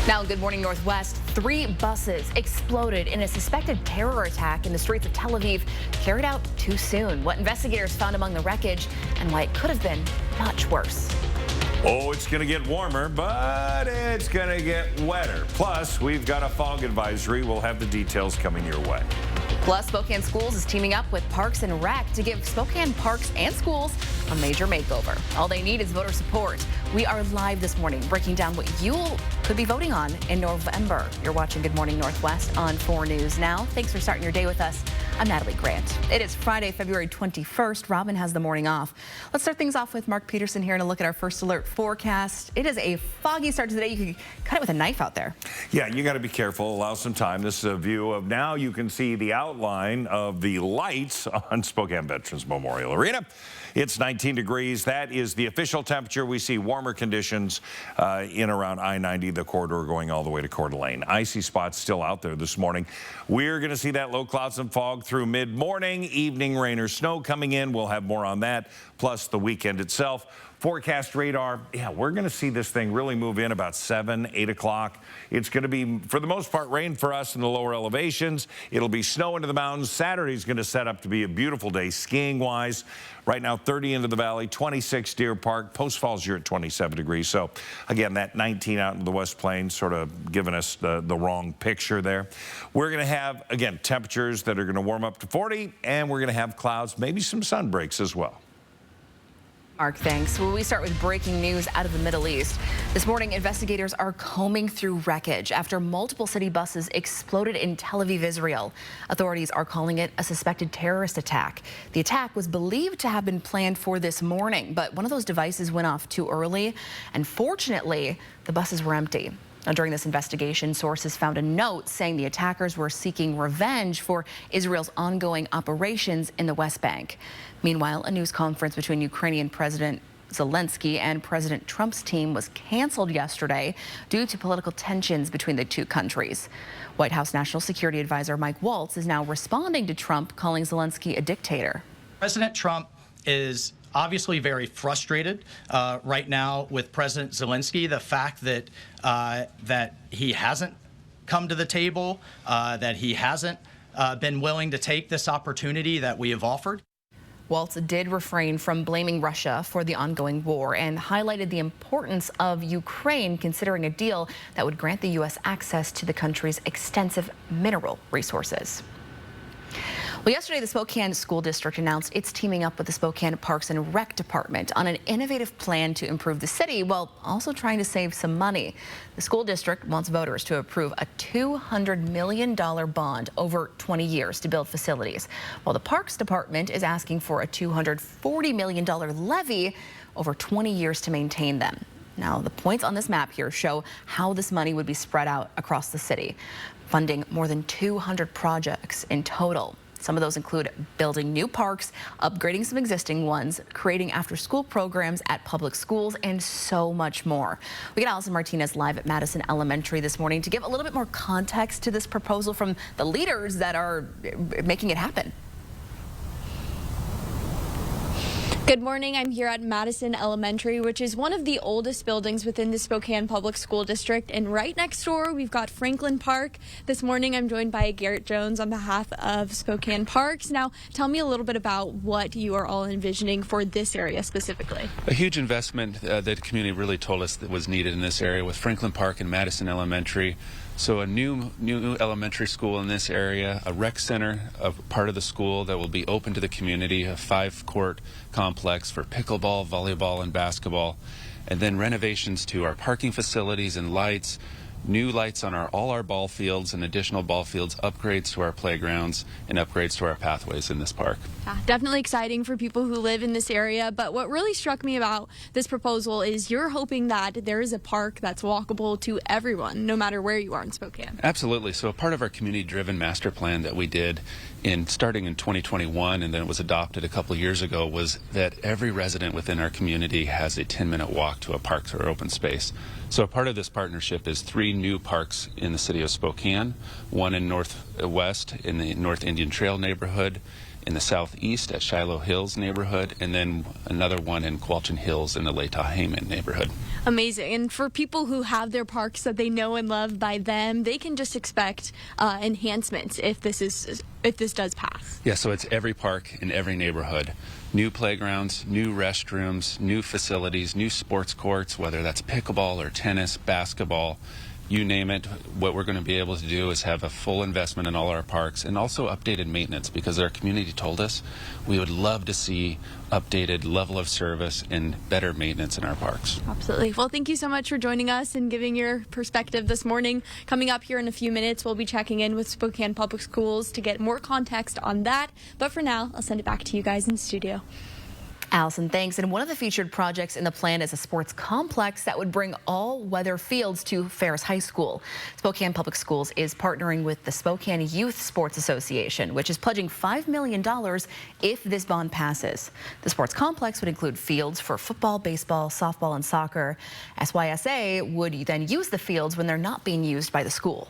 Now, Good Morning Northwest, 3 buses exploded in a suspected terror attack in the streets of Tel Aviv, carried out too soon. What investigators found among the wreckage and why it could have been much worse. Oh, it's going to get warmer, but it's going to get wetter. Plus, we've got a fog advisory. We'll have the details coming your way. Plus, Spokane Schools is teaming up with Parks and Rec to give Spokane parks and schools a major makeover. All they need is voter support. We are live this morning breaking down what you could be voting on in November. You're watching Good Morning Northwest on 4 News Now. Thanks for starting your day with us. I'm Natalie Grant. It is Friday, February 21st. Robin has the morning off. Let's start things off with Mark Peterson here and a look at our first alert forecast. It is a foggy start to the day. You can cut it with a knife out there. Yeah, you got to be careful. Allow some time. This is a view of now you can see the outline of the lights on Spokane Veterans Memorial Arena. It's 19 degrees. That is the official temperature. We see warmer conditions in around I-90, the corridor going all the way to Coeur d'Alene. Icy spots still out there this morning. We're going to see that low clouds and fog through mid-morning, evening rain or snow coming in. We'll have more on that, plus the weekend itself. Forecast radar, yeah, we're going to see this thing really move in about 7, 8 o'clock. It's going to be, for the most part, rain for us in the lower elevations. It'll be snow into the mountains. Saturday's going to set up to be a beautiful day skiing-wise. Right now, 30 into the valley, 26 Deer Park. Post Falls, you're at 27 degrees. So, again, that 19 out in the West Plains sort of giving us the wrong picture there. We're going to have, again, temperatures that are going to warm up to 40, and we're going to have clouds, maybe some sun breaks as well. Mark, thanks. Well, we start with breaking news out of the Middle East. This morning, investigators are combing through wreckage after multiple city buses exploded in Tel Aviv, Israel. Authorities are calling it a suspected terrorist attack. The attack was believed to have been planned for this morning, but one of those devices went off too early, and fortunately, the buses were empty. Now, during this investigation, sources found a note saying the attackers were seeking revenge for Israel's ongoing operations in the West Bank. Meanwhile, a news conference between Ukrainian President Zelensky and President Trump's team was canceled yesterday due to political tensions between the two countries. White House National Security Advisor Mike Waltz is now responding to Trump, calling Zelensky a dictator. President Trump is obviously very frustrated right now with President Zelensky. The fact that that he hasn't come to the table, that he hasn't been willing to take this opportunity that we have offered. Waltz did refrain from blaming Russia for the ongoing war and highlighted the importance of Ukraine considering a deal that would grant the U.S. access to the country's extensive mineral resources. Well, yesterday, the Spokane School District announced it's teaming up with the Spokane Parks and Rec Department on an innovative plan to improve the city while also trying to save some money. The school district wants voters to approve a $200 million bond over 20 years to build facilities, while the Parks Department is asking for a $240 million levy over 20 years to maintain them. Now, the points on this map here show how this money would be spread out across the city, funding more than 200 projects in total. Some of those include building new parks, upgrading some existing ones, creating after-school programs at public schools, and so much more. We got Allison Martinez live at Madison Elementary this morning to give a little bit more context to this proposal from the leaders that are making it happen. Good morning. I'm here at Madison Elementary, which is one of the oldest buildings within the Spokane Public School District. And right next door, we've got Franklin Park. This morning, I'm joined by Garrett Jones on behalf of Spokane Parks. Now, tell me a little bit about what you are all envisioning for this area specifically. A huge investment that the community really told us that was needed in this area with Franklin Park and Madison Elementary. So a new elementary school in this area, a rec center, a part of the school that will be open to the community, a 5-court complex for pickleball, volleyball, and basketball, and then renovations to our parking facilities and lights, new lights on all our ball fields and additional ball fields, upgrades to our playgrounds, and upgrades to our pathways in this park. Yeah, definitely exciting for people who live in this area, but what really struck me about this proposal is you're hoping that there is a park that's walkable to everyone, no matter where you are in Spokane. Absolutely. So a part of our community-driven master plan that we did starting in 2021 and then it was adopted a couple of years ago was that every resident within our community has a 10-minute walk to a park or open space. So a part of this partnership is 3 new parks in the city of Spokane, one in Northwest in the North Indian Trail neighborhood, in the southeast at Shiloh Hills neighborhood, and then another one in Qualchin Hills in the Latah Hayman neighborhood. Amazing. And for people who have their parks that they know and love by them, they can just expect enhancements if this does pass. Yeah, so it's every park in every neighborhood. New playgrounds, new restrooms, new facilities, new sports courts, whether that's pickleball or tennis, basketball, you name it. What we're going to be able to do is have a full investment in all our parks and also updated maintenance, because our community told us we would love to see updated level of service and better maintenance in our parks. Absolutely. Well, thank you so much for joining us and giving your perspective this morning. Coming up here in a few minutes, we'll be checking in with Spokane Public Schools to get more context on that. But for now, I'll send it back to you guys in studio. Allison, thanks. And one of the featured projects in the plan is a sports complex that would bring all-weather fields to Ferris High School. Spokane Public Schools is partnering with the Spokane Youth Sports Association, which is pledging $5 million if this bond passes. The sports complex would include fields for football, baseball, softball, and soccer. SYSA would then use the fields when they're not being used by the school.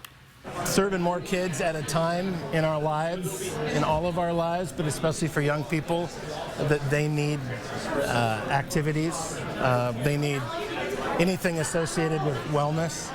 Serving more kids at a time in our lives, in all of our lives, but especially for young people, that they need activities, they need anything associated with wellness.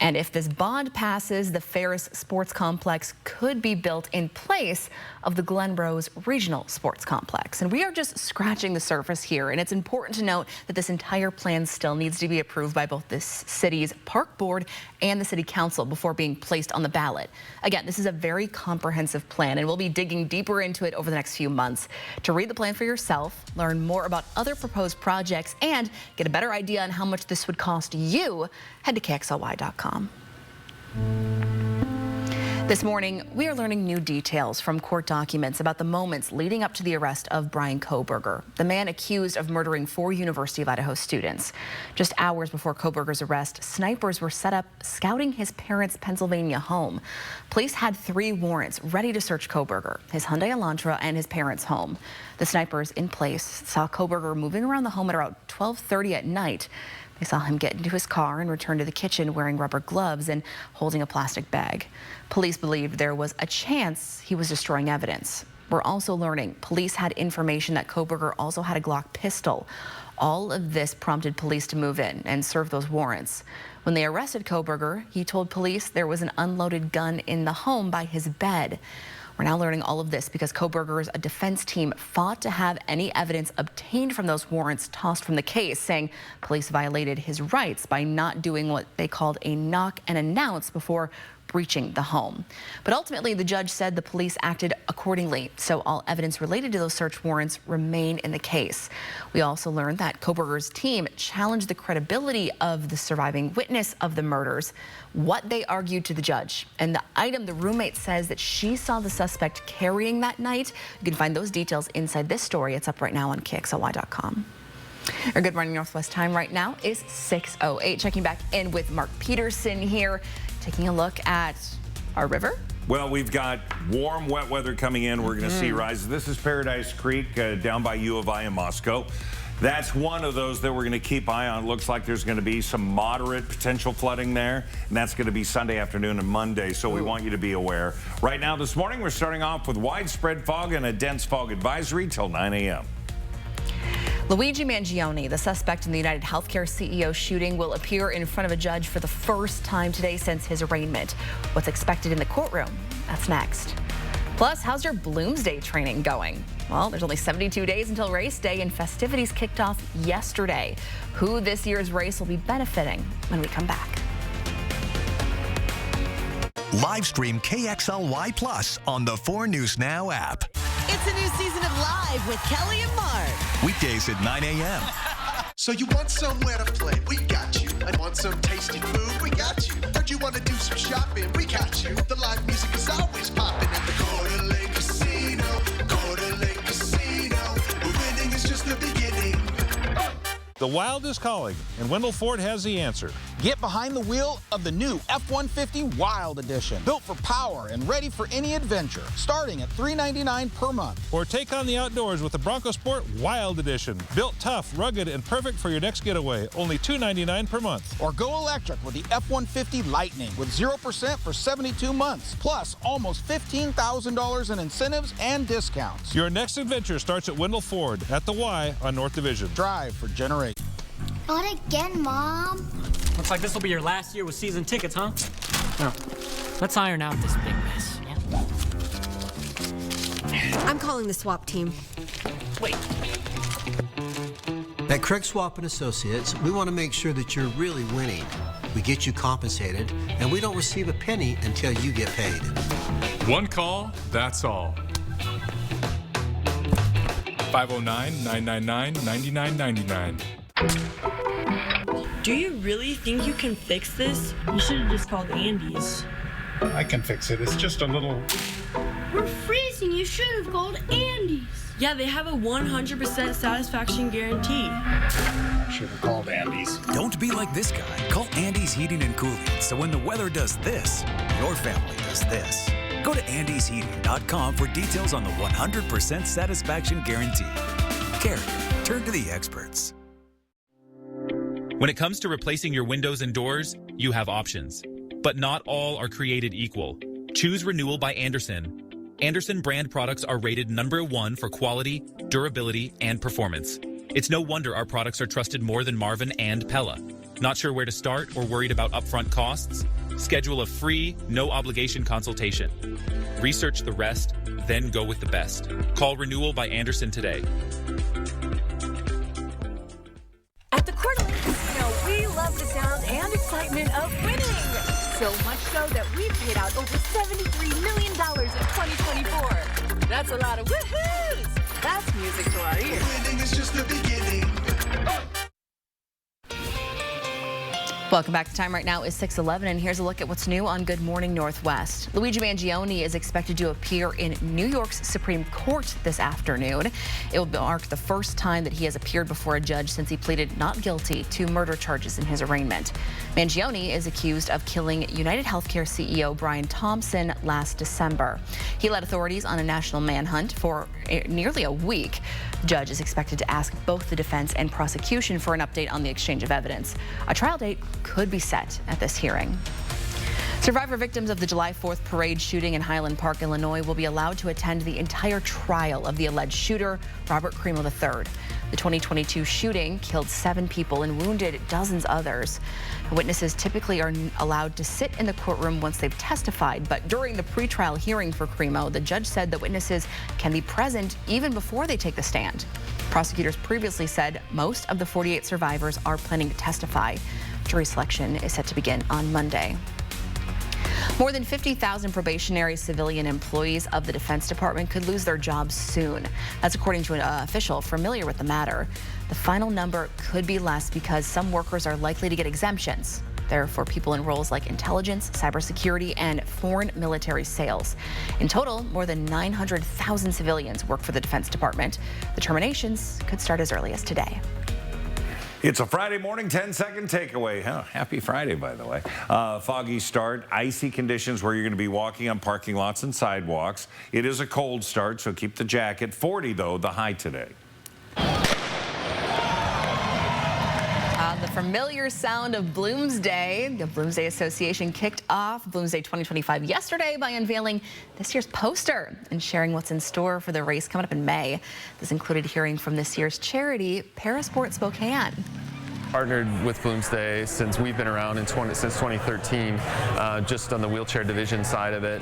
And if this bond passes, the Ferris Sports Complex could be built in place of the Glenrose Regional Sports Complex. And we are just scratching the surface here. And it's important to note that this entire plan still needs to be approved by both the city's park board and the city council before being placed on the ballot. Again, this is a very comprehensive plan, and we'll be digging deeper into it over the next few months. To read the plan for yourself, learn more about other proposed projects, and get a better idea on how much this would cost you, head to KXLY.com. This morning, we are learning new details from court documents about the moments leading up to the arrest of Brian Kohberger, the man accused of murdering 4 University of Idaho students. Just hours before Kohberger's arrest, snipers were set up scouting his parents' Pennsylvania home. Police had 3 warrants ready to search Kohberger, his Hyundai Elantra, and his parents' home. The snipers in place saw Kohberger moving around the home at around 12:30 at night. They saw him get into his car and return to the kitchen wearing rubber gloves and holding a plastic bag. Police believed there was a chance he was destroying evidence. We're also learning police had information that Kohberger also had a Glock pistol. All of this prompted police to move in and serve those warrants. When they arrested Kohberger, he told police there was an unloaded gun in the home by his bed. We're now learning all of this because Kohberger's defense team fought to have any evidence obtained from those warrants tossed from the case, saying police violated his rights by not doing what they called a knock and announce before breaching the home. But ultimately, the judge said the police acted accordingly, so all evidence related to those search warrants remain in the case. We also learned that Kohberger's team challenged the credibility of the surviving witness of the murders, what they argued to the judge, and the item the roommate says that she saw the suspect carrying that night. You can find those details inside this story. It's up right now on KXLY.com. Our Good Morning Northwest time right now is 6:08. Checking back in with Mark Peterson here, taking a look at our river. Well, we've got warm, wet weather coming in. We're going to see rises. This is Paradise Creek down by U of I in Moscow. That's one of those that we're going to keep eye on. It looks like there's going to be some moderate potential flooding there, and that's going to be Sunday afternoon and Monday, so we want you to be aware. Right now this morning, we're starting off with widespread fog and a dense fog advisory till 9 a.m. Luigi Mangione, the suspect in the United Healthcare CEO shooting, will appear in front of a judge for the first time today since his arraignment. What's expected in the courtroom? That's next. Plus, how's your Bloomsday training going? Well, there's only 72 days until race day, and festivities kicked off yesterday. Who this year's race will be benefiting when we come back. Live stream KXLY Plus on the 4 News Now app. It's a new season of Live with Kelly and Mark. Weekdays at 9 a.m. So you want somewhere to play? We got you. I want some tasty food? We got you. Heard you want to do some shopping? We got you. The live music is always popping at the Coeur d'Alene Casino. Coeur d'Alene Casino. Winning is just the beginning. The Wild is calling, and Wendell Ford has the answer. Get behind the wheel of the new F-150 Wild Edition. Built for power and ready for any adventure. Starting at $399 per month. Or take on the outdoors with the Bronco Sport Wild Edition. Built tough, rugged, and perfect for your next getaway. Only $299 per month. Or go electric with the F-150 Lightning with 0% for 72 months. Plus almost $15,000 in incentives and discounts. Your next adventure starts at Wendell Ford at the Y on North Division. Drive for generation. Not again, Mom. Looks like this will be your last year with season tickets, huh? No. Let's iron out this big mess, yeah? I'm calling the swap team. Wait. At Craig Swap & Associates, we want to make sure that you're really winning. We get you compensated, and we don't receive a penny until you get paid. One call, that's all. 509-999-9999. Do you really think you can fix this? You should have just called Andy's. I can fix it. It's just a little... We're freezing. You should have called Andy's. Yeah, they have a 100% satisfaction guarantee. Should have called Andy's. Don't be like this guy. Call Andy's Heating and Cooling. So when the weather does this, your family does this. Go to andysheating.com for details on the 100% satisfaction guarantee. Carrier, turn to the experts. When it comes to replacing your windows and doors, you have options. But not all are created equal. Choose Renewal by Andersen. Andersen brand products are rated #1 for quality, durability, and performance. It's no wonder our products are trusted more than Marvin and Pella. Not sure where to start or worried about upfront costs? Schedule a free, no-obligation consultation. Research the rest, then go with the best. Call Renewal by Andersen today. At the Coeur d'Alene Casino, we love the sound and excitement of winning. So much so that we've paid out over $73 million in 2024. That's a lot of woohoos. That's music to our ears. Winning is just the beginning. Welcome back. The time right now is 6:11, and here's a look at what's new on Good Morning Northwest. Luigi Mangione is expected to appear in New York's Supreme Court this afternoon. It will mark the first time that he has appeared before a judge since he pleaded not guilty to murder charges in his arraignment. Mangione is accused of killing United Healthcare CEO Brian Thompson last December. He led authorities on a national manhunt for nearly a week. The judge is expected to ask both the defense and prosecution for an update on the exchange of evidence. A trial date could be set at this hearing. Survivor victims of the July 4th parade shooting in Highland Park, Illinois, will be allowed to attend the entire trial of the alleged shooter, Robert Crimo III. The 2022 shooting killed 7 people and wounded dozens others. Witnesses typically are allowed to sit in the courtroom once they've testified, but during the pretrial hearing for Crimo, the judge said that witnesses can be present even before they take the stand. Prosecutors previously said most of the 48 survivors are planning to testify. Jury selection is set to begin on Monday. More than 50,000 probationary civilian employees of the Defense Department could lose their jobs soon. That's according to an official familiar with the matter. The final number could be less because some workers are likely to get exemptions. They're for people in roles like intelligence, cybersecurity, and foreign military sales. In total, more than 900,000 civilians work for the Defense Department. The terminations could start as early as today. It's a Friday morning 10-second takeaway. Happy Friday, by the way. Foggy start, icy conditions where you're going to be walking on parking lots and sidewalks. It is a cold start, so keep the jacket. 40, though, the high today. The familiar sound of Bloomsday. The Bloomsday Association kicked off Bloomsday 2025 yesterday by unveiling this year's poster and sharing what's in store for the race coming up in May. This included hearing from this year's charity, Parasport Spokane. Partnered with Bloomsday since we've been around since 2013, just on the wheelchair division side of it.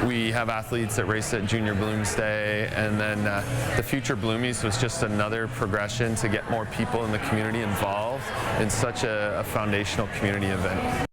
We have athletes that race at Junior Bloomsday, and then the Future Bloomies was just another progression to get more people in the community involved in such a foundational community event.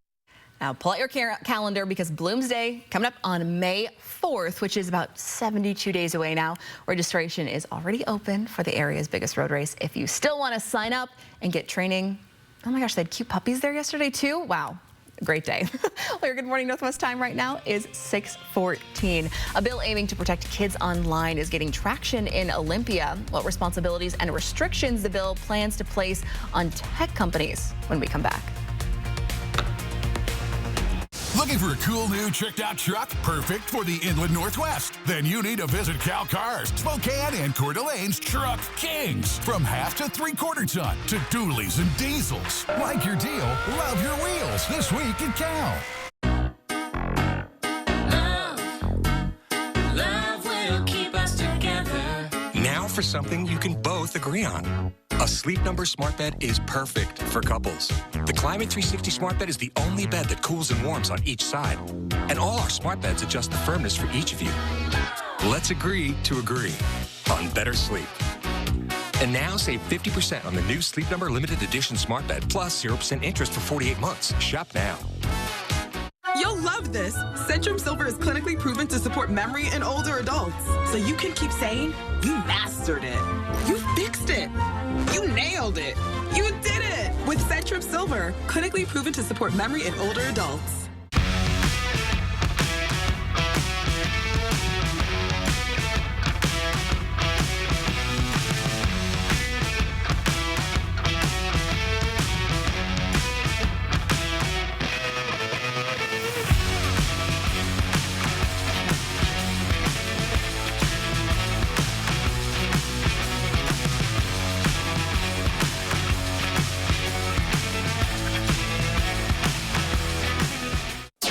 Now pull out your calendar because Bloomsday coming up on May 4th, which is about 72 days away now. Registration is already open for the area's biggest road race. If you still want to sign up and get training, oh my gosh, they had cute puppies there yesterday too. Wow. Great day. Well, your Good Morning Northwest time right now is 6:14. A bill aiming to protect kids online is getting traction in Olympia. What responsibilities and restrictions the bill plans to place on tech companies when we come back. Looking for a cool new tricked-out truck? Perfect for the Inland Northwest? Then you need to visit Cal Cars, Spokane and Coeur d'Alene's Truck Kings. From half to three-quarter ton to dualies and diesels. Like your deal, love your wheels this week at Cal. Love will keep us together. Now for something you can both agree on. A Sleep Number smart bed is perfect for couples. The Climate 360 smart bed is the only bed that cools and warms on each side. And all our smart beds adjust the firmness for each of you. Let's agree to agree on better sleep. And now save 50% on the new Sleep Number limited edition smart bed plus 0% interest for 48 months. Shop now. You'll love this. Centrum Silver is clinically proven to support memory in older adults. So you can keep saying, you mastered it. You fixed it. You nailed it. You did it. With Centrum Silver, clinically proven to support memory in older adults.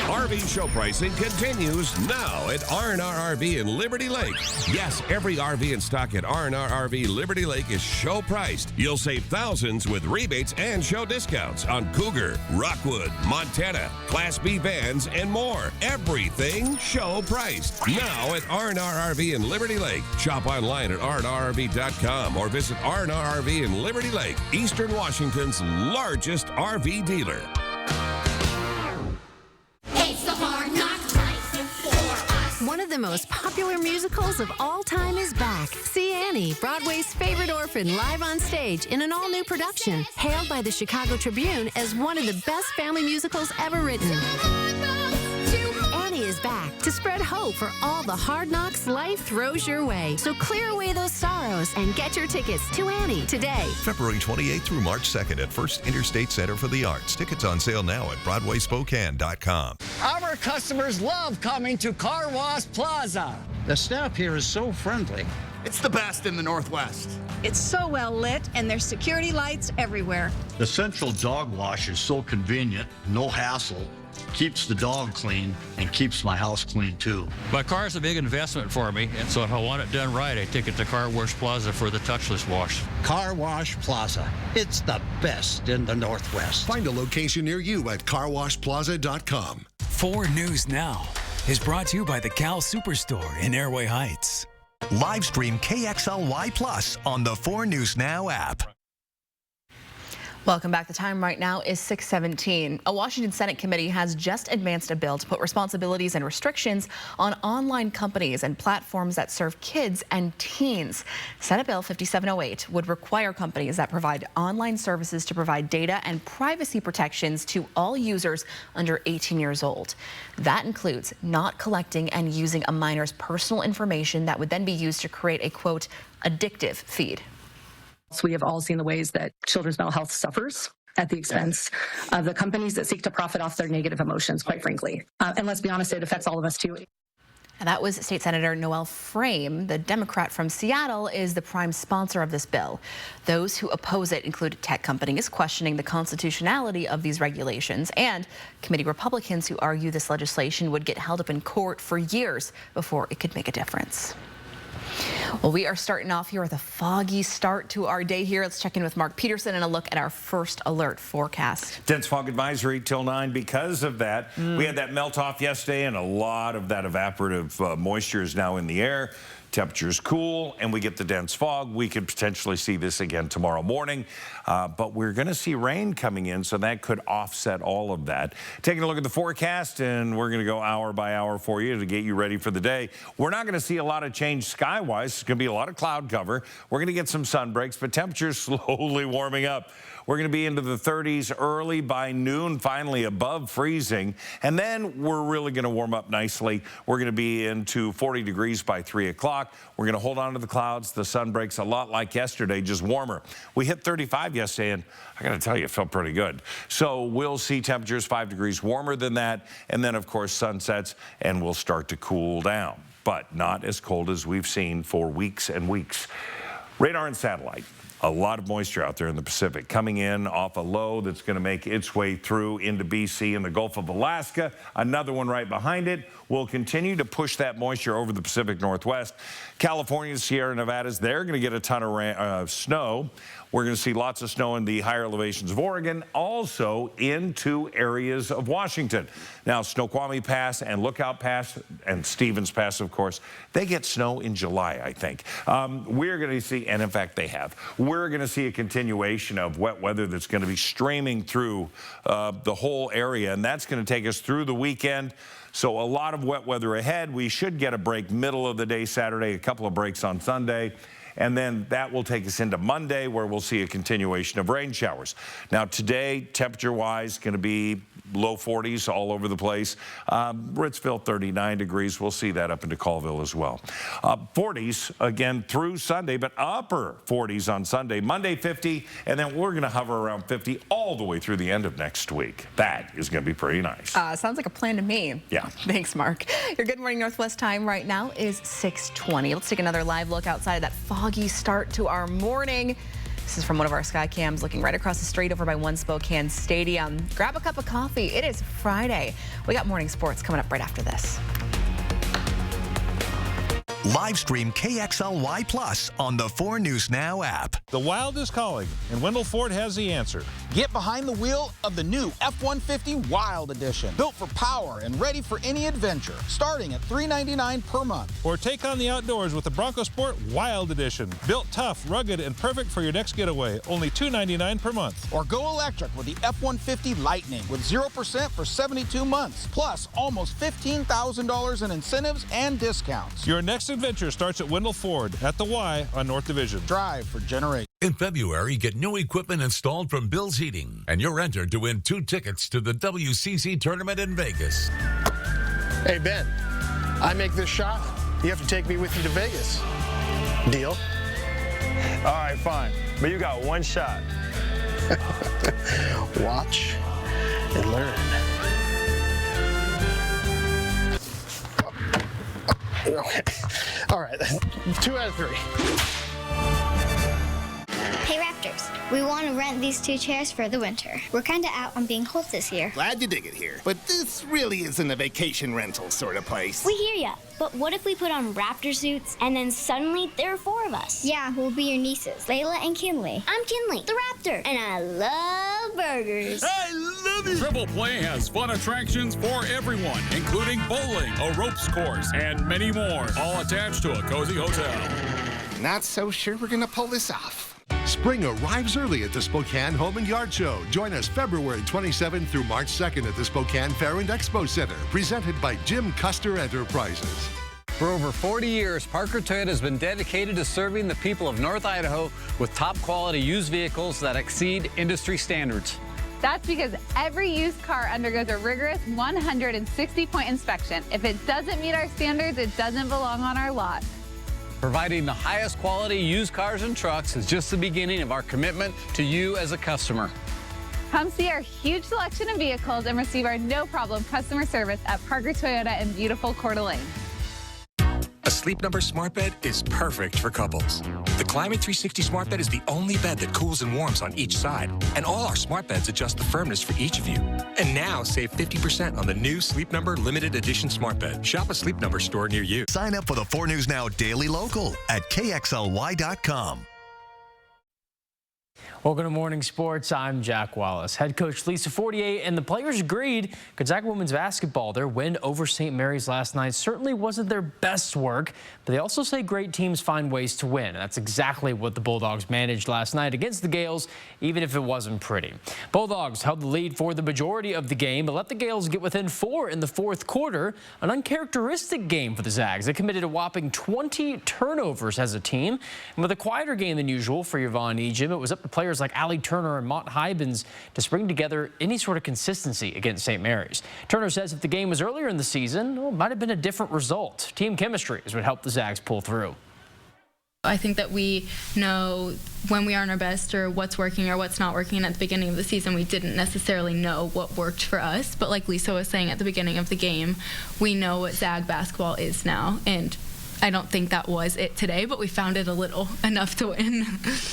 RV show pricing continues now at R&R RV in Liberty Lake. Yes, every RV in stock at R&R RV Liberty Lake is show priced. You'll save thousands with rebates and show discounts on Cougar, Rockwood, Montana, Class B vans, and more. Everything show priced. Now at R&R RV in Liberty Lake. Shop online at rnrrv.com or visit R&R RV in Liberty Lake, Eastern Washington's largest RV dealer. One of the most popular musicals of all time is back. See Annie, Broadway's favorite orphan, live on stage in an all-new production, hailed by the Chicago Tribune as one of the best family musicals ever written. Annie is back to spread hope for all the hard knocks life throws your way. So clear away those sorrows and get your tickets to Annie today. February 28th through March 2nd at First Interstate Center for the Arts. Tickets on sale now at BroadwaySpokane.com. Our customers love coming to Car Wash Plaza. The staff here is so friendly. It's the best in the Northwest. It's so well lit, and there's security lights everywhere. The central dog wash is so convenient, no hassle, keeps the dog clean, and keeps my house clean too. My car is a big investment for me, and so if I want it done right, I take it to Car Wash Plaza for the touchless wash. Car Wash Plaza. It's the best in the Northwest. Find a location near you at carwashplaza.com. 4 News Now is brought to you by the Cal Superstore in Airway Heights. Live stream KXLY Plus on the 4 News Now app. Welcome back. The time right now is 6:17. A Washington Senate committee has just advanced a bill to put responsibilities and restrictions on online companies and platforms that serve kids and teens. Senate Bill 5708 would require companies that provide online services to provide data and privacy protections to all users under 18 years old. That includes not collecting and using a minor's personal information that would then be used to create a, quote, addictive feed. We have all seen the ways that children's mental health suffers at the expense of the companies that seek to profit off their negative emotions, quite frankly. And let's be honest, it affects all of us too. And that was State Senator Noel Frame. The Democrat from Seattle is the prime sponsor of this bill. Those who oppose it include tech companies questioning the constitutionality of these regulations and committee Republicans who argue this legislation would get held up in court for years before it could make a difference. Well, we are starting off here with a foggy start to our day here. Let's check in with Mark Peterson and a look at our first alert forecast. Dense fog advisory till 9 because of that. We had that melt off yesterday, and a lot of that evaporative moisture is now in the air. Temperatures cool, and we get the dense fog. We could potentially see this again tomorrow morning, but we're going to see rain coming in, so that could offset all of that. Taking a look at the forecast, and we're going to go hour by hour for you to get you ready for the day. We're not going to see a lot of change sky-wise. It's going to be a lot of cloud cover. We're going to get some sun breaks, but temperatures slowly warming up. We're going to be into the 30s early by noon, finally above freezing. And then we're really going to warm up nicely. We're going to be into 40 degrees by 3 o'clock. We're going to hold on to the clouds. The sun breaks a lot like yesterday, just warmer. We hit 35 yesterday, and I got to tell you, it felt pretty good. So we'll see temperatures 5 degrees warmer than that. And then, of course, sunsets, and we'll start to cool down, but not as cold as we've seen for weeks and weeks. Radar and satellite. A lot of moisture out there in the Pacific coming in off a low that's going to make its way through into BC and the Gulf of Alaska. Another one right behind it will continue to push that moisture over the Pacific Northwest. California, Sierra Nevadas, they're going to get a ton of snow. We're going to see lots of snow in the higher elevations of Oregon, also into areas of Washington. Now, Snoqualmie Pass and Lookout Pass and Stevens Pass, of course, they get snow in July, I think. We're going to see, and in fact they have, we're going to see a continuation of wet weather that's going to be streaming through the whole area, and that's going to take us through the weekend. So a lot of wet weather ahead. We should get a break middle of the day Saturday, a couple of breaks on Sunday. And then that will take us into Monday, where we'll see a continuation of rain showers. Now today, temperature-wise, going to be low 40s all over the place. Ritzville, 39 degrees. We'll see that up into Colville as well. 40s again through Sunday, but upper 40s on Sunday. Monday, 50, and then we're going to hover around 50 all the way through the end of next week. That is going to be pretty nice. Sounds like a plan to me. Yeah. Thanks, Mark. Your Good Morning Northwest time right now is 6:20. Let's take another live look outside of that foggy start to our morning. This is from one of our sky cams looking right across the street over by One Spokane Stadium. Grab a cup of coffee. It is Friday. We got morning sports coming up right after this. Live stream KXLY Plus on the 4 News Now app. The Wild is calling, and Wendell Ford has the answer. Get behind the wheel of the new F-150 Wild Edition. Built for power and ready for any adventure, starting at $399 per month. Or take on the outdoors with the Bronco Sport Wild Edition. Built tough, rugged, and perfect for your next getaway. Only $299 per month. Or go electric with the F-150 Lightning with 0% for 72 months. Plus, almost $15,000 in incentives and discounts. Your next adventure starts at Wendell Ford at the Y on North Division. Drive for generations. In February, get new equipment installed from Bill's Heating, and you're entered to win 2 tickets to the WCC tournament in Vegas. Hey, Ben, I make this shot, you have to take me with you to Vegas. Deal? All right, fine, but you got one shot. Watch and learn. Okay. All right, 2 out of 3. Hey Raptors, we want to rent these 2 chairs for the winter. We're kind of out on being cold this year. Glad you dig it here, but this really isn't a vacation rental sort of place. We hear ya, but what if we put on Raptor suits and then suddenly there are 4 of us? Yeah, we'll be your nieces, Layla and Kinley. I'm Kinley, the Raptor, and I love burgers. I love it! Triple Play has fun attractions for everyone, including bowling, a ropes course, and many more, all attached to a cozy hotel. Not so sure we're gonna pull this off. Spring arrives early at the Spokane Home and Yard Show. Join us February 27th through March 2nd at the Spokane Fair and Expo Center, presented by Jim Custer Enterprises. For over 40 years, Parker Toyota has been dedicated to serving the people of North Idaho with top quality used vehicles that exceed industry standards. That's because every used car undergoes a rigorous 160-point inspection. If it doesn't meet our standards, it doesn't belong on our lot. Providing the highest quality used cars and trucks is just the beginning of our commitment to you as a customer. Come see our huge selection of vehicles and receive our no-problem customer service at Parker Toyota in beautiful Coeur d'Alene. A Sleep Number smart bed is perfect for couples. The Climate 360 smart bed is the only bed that cools and warms on each side. And all our smart beds adjust the firmness for each of you. And now save 50% on the new Sleep Number limited edition smart bed. Shop a Sleep Number store near you. Sign up for the 4 News Now Daily Local at KXLY.com. Welcome to Morning Sports. I'm Jack Wallace. Head coach Lisa Fortier and the players agreed Gonzaga women's basketball, their win over St. Mary's last night, certainly wasn't their best work, but they also say great teams find ways to win. That's exactly what the Bulldogs managed last night against the Gales, even if it wasn't pretty. Bulldogs held the lead for the majority of the game, but let the Gales get within 4 in the 4th quarter, an uncharacteristic game for the Zags. They committed a whopping 20 turnovers as a team, and with a quieter game than usual for Yvonne Ejim, it was up to players like Allie Turner and Mott Hybens to spring together any sort of consistency against St. Mary's. Turner says if the game was earlier in the season, well, it might have been a different result. Team chemistry is what helped the Zags pull through. I think that we know when we are on our best or what's working or what's not working. At the beginning of the season, we didn't necessarily know what worked for us. But like Lisa was saying at the beginning of the game, we know what Zag basketball is now. And I don't think that was it today, but we found it enough to win.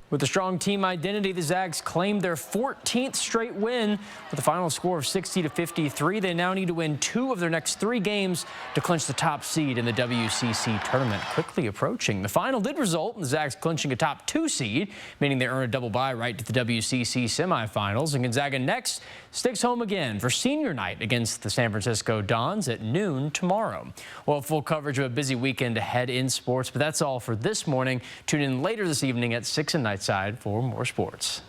With a strong team identity, the Zags claimed their 14th straight win with a final score of 60-53. They now need to win 2 of their next 3 games to clinch the top seed in the WCC tournament, quickly approaching. The final did result in the Zags clinching a top 2 seed, meaning they earn a double bye right to the WCC semifinals. And Gonzaga next sticks home again for senior night against the San Francisco Dons at noon tomorrow. Well, full coverage of a busy weekend ahead in sports, but that's all for this morning. Tune in later this evening at 6 and Nightside for more sports.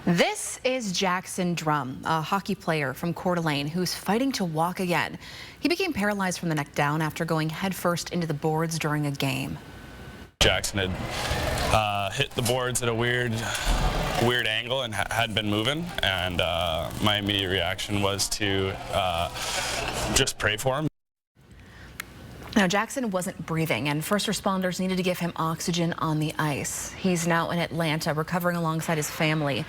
This is Jackson Drum, a hockey player from Coeur d'Alene who's fighting to walk again. He became paralyzed from the neck down after going headfirst into the boards during a game. Jackson had hit the boards at a weird angle and hadn't been moving, and my immediate reaction was to just pray for him. Now, Jackson wasn't breathing, and first responders needed to give him oxygen on the ice. He's now in Atlanta, recovering alongside his family.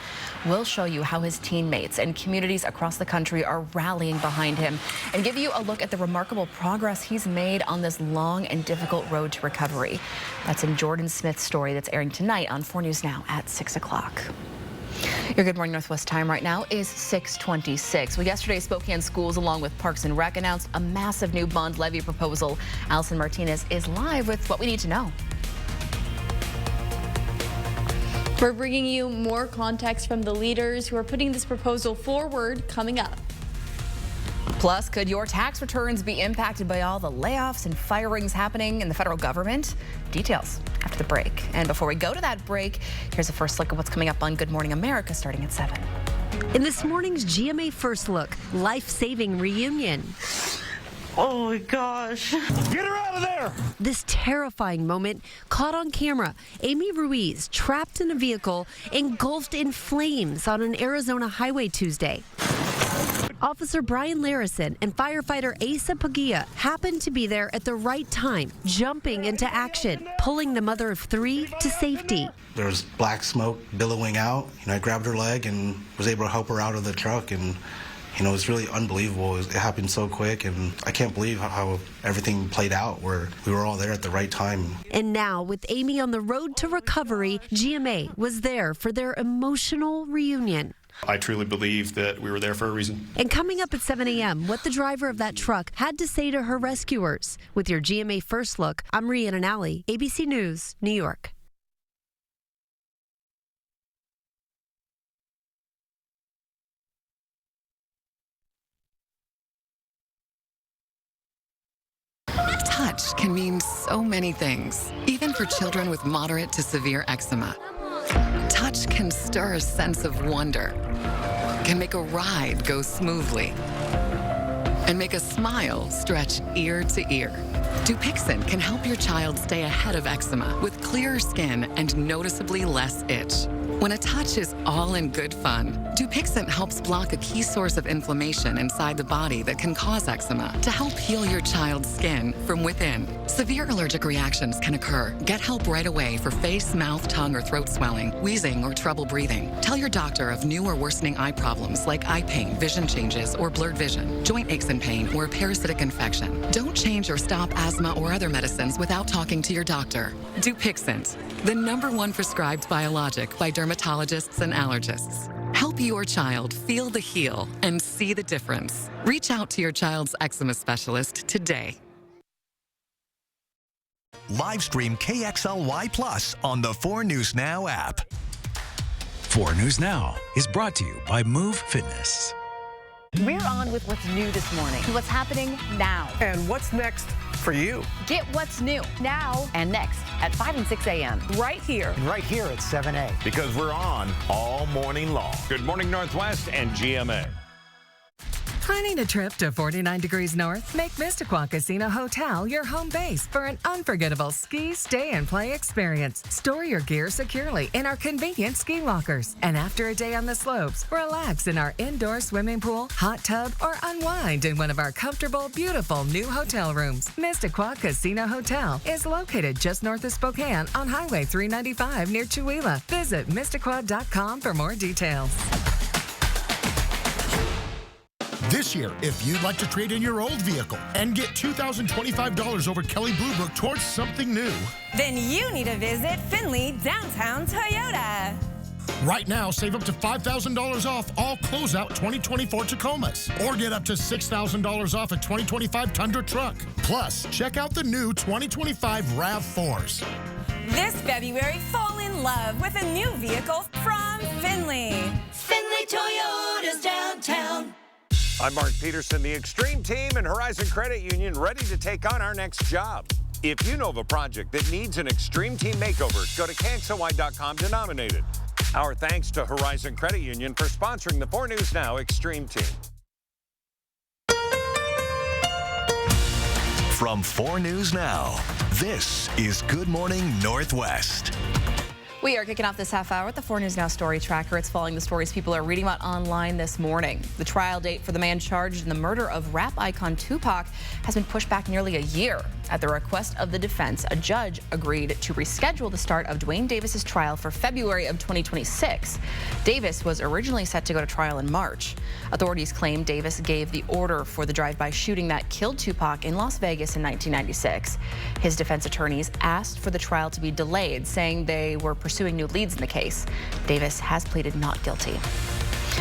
We'll show you how his teammates and communities across the country are rallying behind him and give you a look at the remarkable progress he's made on this long and difficult road to recovery. That's in Jordan Smith's story that's airing tonight on 4 News Now at 6 o'clock. Your Good Morning Northwest time right now is 6:26. Well, yesterday, Spokane schools, along with Parks and Rec, announced a massive new bond levy proposal. Allison Martinez is live with what we need to know. We're bringing you more context from the leaders who are putting this proposal forward coming up. Plus, could your tax returns be impacted by all the layoffs and firings happening in the federal government? Details after the break. And before we go to that break, here's a first look at what's coming up on Good Morning America starting at 7. In this morning's GMA First Look, life-saving reunion. Oh my gosh. Get her out of there! This terrifying moment caught on camera. Amy Ruiz trapped in a vehicle engulfed in flames on an Arizona highway Tuesday. Officer Brian Larison and firefighter Asa Pagia happened to be there at the right time, jumping into action, pulling the mother of 3 to safety. There was black smoke billowing out. I grabbed her leg and was able to help her out of the truck. And, it's really unbelievable. It happened so quick, and I can't believe how everything played out, where we were all there at the right time. And now, with Amy on the road to recovery, GMA was there for their emotional reunion. I truly believe that we were there for a reason. And coming up at 7 a.m., what the driver of that truck had to say to her rescuers. With your GMA First Look, I'm Rhiannon Alley, ABC News, New York. Touch can mean so many things, even for children with moderate to severe eczema. Touch can stir a sense of wonder, can make a ride go smoothly, and make a smile stretch ear to ear. Dupixent can help your child stay ahead of eczema with clearer skin and noticeably less itch. When a touch is all in good fun, Dupixent helps block a key source of inflammation inside the body that can cause eczema to help heal your child's skin from within. Severe allergic reactions can occur. Get help right away for face, mouth, tongue, or throat swelling, wheezing, or trouble breathing. Tell your doctor of new or worsening eye problems like eye pain, vision changes, or blurred vision, joint aches and pain, or a parasitic infection. Don't change or stop asthma or other medicines without talking to your doctor. Dupixent, the #1 prescribed biologic by dermatologists and allergists. Help your child feel the heal and see the difference. Reach out to your child's eczema specialist today. Live stream KXLY Plus on the 4 News Now app. 4 News Now is brought to you by Move Fitness. We're on with what's new this morning. What's happening now. And what's next for you? Get what's new now and next at 5 and 6 a.m. Right here. And right here at 7A. Because we're on all morning long. Good Morning Northwest and GMA. Planning a trip to 49 degrees north? Make Mistaqua Casino Hotel your home base for an unforgettable ski, stay, and play experience. Store your gear securely in our convenient ski lockers. And after a day on the slopes, relax in our indoor swimming pool, hot tub, or unwind in one of our comfortable, beautiful new hotel rooms. Mistaqua Casino Hotel is located just north of Spokane on Highway 395 near Chewelah. Visit Mistaqua.com for more details. This year, if you'd like to trade in your old vehicle and get $2,025 over Kelly Blue Book towards something new, then you need to visit Findlay Downtown Toyota. Right now, save up to $5,000 off all closeout 2024 Tacomas, or get up to $6,000 off a 2025 Tundra truck. Plus, check out the new 2025 RAV4s. This February, fall in love with a new vehicle from Findlay. Findlay Toyota's downtown. I'm Mark Peterson, the Extreme Team and Horizon Credit Union, ready to take on our next job. If you know of a project that needs an Extreme Team makeover, go to KXLY.com to nominate it. Our thanks to Horizon Credit Union for sponsoring the 4 News Now Extreme Team. From 4 News Now, this is Good Morning Northwest. We are kicking off this half hour with the 4 News Now Story Tracker. It's following the stories people are reading about online this morning. The trial date for the man charged in the murder of rap icon Tupac has been pushed back nearly a year. At the request of the defense, a judge agreed to reschedule the start of Dwayne Davis's trial for February of 2026. Davis was originally set to go to trial in March. Authorities claim Davis gave the order for the drive-by shooting that killed Tupac in Las Vegas in 1996. His defense attorneys asked for the trial to be delayed, saying they were pursuing new leads in the case. Davis has pleaded not guilty.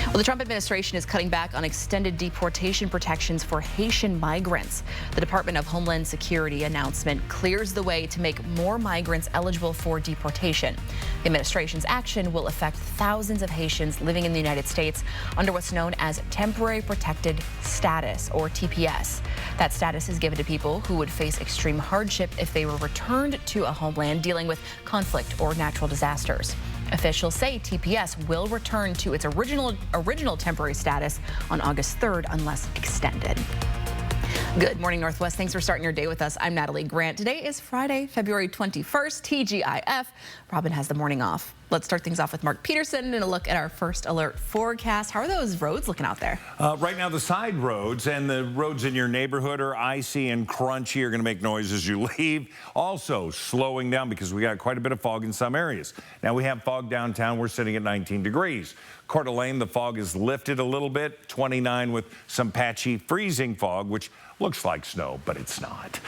Well, the Trump administration is cutting back on extended deportation protections for Haitian migrants. The Department of Homeland Security announcement clears the way to make more migrants eligible for deportation. The administration's action will affect thousands of Haitians living in the United States under what's known as Temporary Protected Status, or TPS. That status is given to people who would face extreme hardship if they were returned to a homeland dealing with conflict or natural disasters. Officials say TPS will return to its original temporary status on August 3rd unless extended. Good morning, Northwest. Thanks for starting your day with us. I'm Natalie Grant. Today is Friday, February 21st, TGIF. Robin has the morning off. Let's start things off with Mark Peterson and a look at our first alert forecast. How are those roads looking out there? Right now, the side roads and the roads in your neighborhood are icy and crunchy. You're going to make noise as you leave. Also slowing down because we got quite a bit of fog in some areas. Now, we have fog downtown. We're sitting at 19 degrees. Coeur d'Alene, the fog is lifted a little bit, 29 with some patchy freezing fog, which looks like snow, but it's not.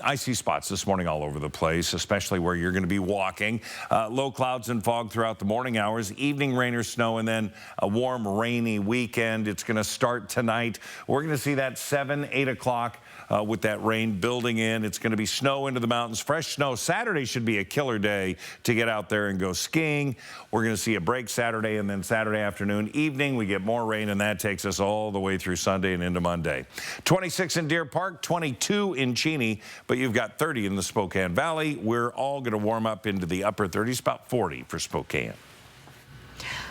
Icy spots this morning all over the place, especially where you're going to be walking. Low clouds and fog throughout the morning hours, evening rain or snow, and then a warm, rainy weekend. It's going to start tonight. We're going to see that 7, 8 o'clock. With that rain building in. It's going to be snow into the mountains, fresh snow. Saturday should be a killer day to get out there and go skiing. We're going to see a break Saturday, and then Saturday afternoon, evening, we get more rain, and that takes us all the way through Sunday and into Monday. 26 in Deer Park, 22 in Cheney, but you've got 30 in the Spokane Valley. We're all going to warm up into the upper 30s, about 40 for Spokane.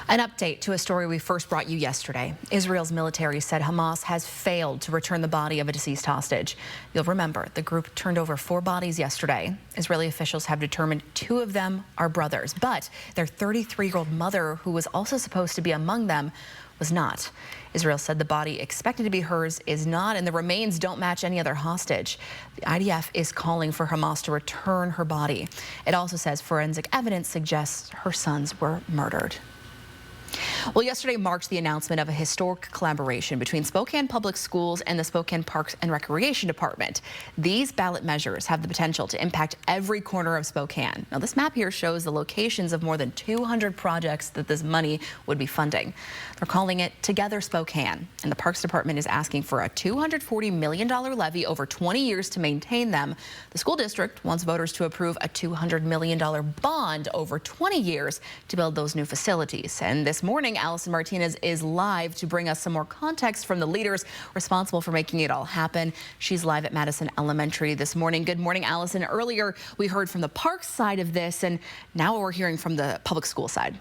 An update to a story we first brought you yesterday. Israel's military said Hamas has failed to return the body of a deceased hostage. You'll remember the group turned over 4 bodies yesterday. Israeli officials have determined 2 of them are brothers, but their 33-year-old mother, who was also supposed to be among them, was not. Israel said the body expected to be hers is not, and the remains don't match any other hostage. The IDF is calling for Hamas to return her body. It also says forensic evidence suggests her sons were murdered. Well, yesterday marked the announcement of a historic collaboration between Spokane Public Schools and the Spokane Parks and Recreation Department. These ballot measures have the potential to impact every corner of Spokane. Now, this map here shows the locations of more than 200 projects that this money would be funding. They're calling it Together Spokane, and the Parks Department is asking for a $240 million levy over 20 years to maintain them. The school district wants voters to approve a $200 million bond over 20 years to build those new facilities. And this morning, Allison Martinez is live to bring us some more context from the leaders responsible for making it all happen. She's live at Madison Elementary this morning. Good morning, Allison. Earlier, we heard from the parks side of this, and now we're hearing from the public school side.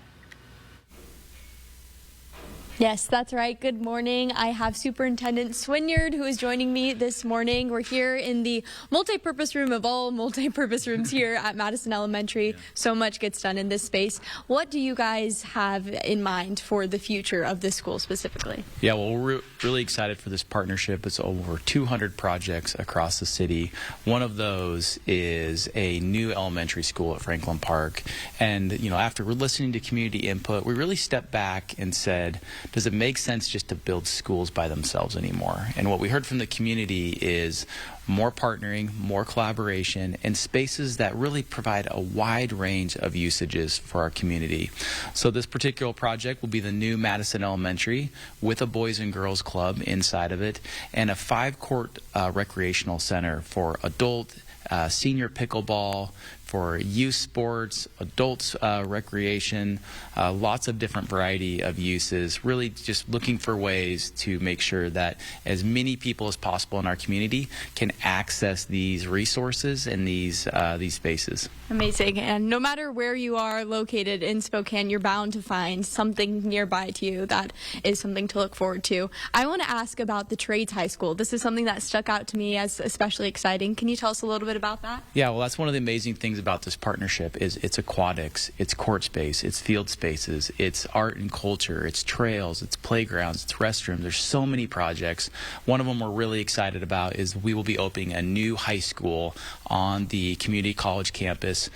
Yes, that's right. Good morning. I have Superintendent Swinyard, who is joining me this morning. We're here in the multi-purpose room of all multi-purpose rooms here at Madison Elementary. Yeah. So much gets done in this space. What do you guys have in mind for the future of this school specifically? Yeah, well, we're really excited for this partnership. It's over 200 projects across the city. One of those is a new elementary school at Franklin Park. And, you know, after we're listening to community input, we really stepped back and said, does it make sense just to build schools by themselves anymore? And what we heard from the community is more partnering, more collaboration, and spaces that really provide a wide range of usages for our community. So this particular project will be the new Madison Elementary with a Boys and Girls Club inside of it, and a 5-court recreational center for adult, senior pickleball, for youth sports, adults recreation, lots of different variety of uses, really just looking for ways to make sure that as many people as possible in our community can access these resources and these spaces. Amazing. And no matter where you are located in Spokane, you're bound to find something nearby to you that is something to look forward to. I want to ask about the Trades High School. This is something that stuck out to me as especially exciting. Can you tell us a little bit about that? Yeah, well, that's one of the amazing things about this partnership is it's aquatics, it's court space, it's field spaces, it's art and culture, it's trails, it's playgrounds, it's restrooms. There's so many projects. One of them we're really excited about is we will be opening a new high school on the community college campus.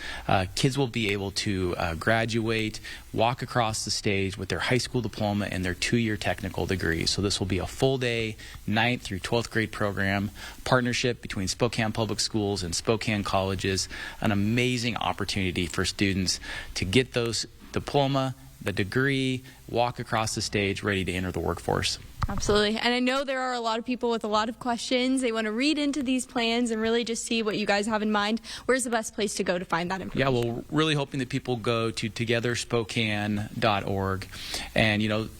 Kids will be able to graduate, walk across the stage with their high school diploma and their 2-year technical degree. So this will be a full-day 9th through 12th grade program, partnership between Spokane Public Schools and Spokane colleges, an amazing opportunity for students to get those diploma, the degree, walk across the stage ready to enter the workforce. Absolutely. And I know there are a lot of people with a lot of questions. They want to read into these plans and really just see what you guys have in mind. Where's the best place to go to find that information? Yeah, well, really hoping that people go to togetherspokane.org, and,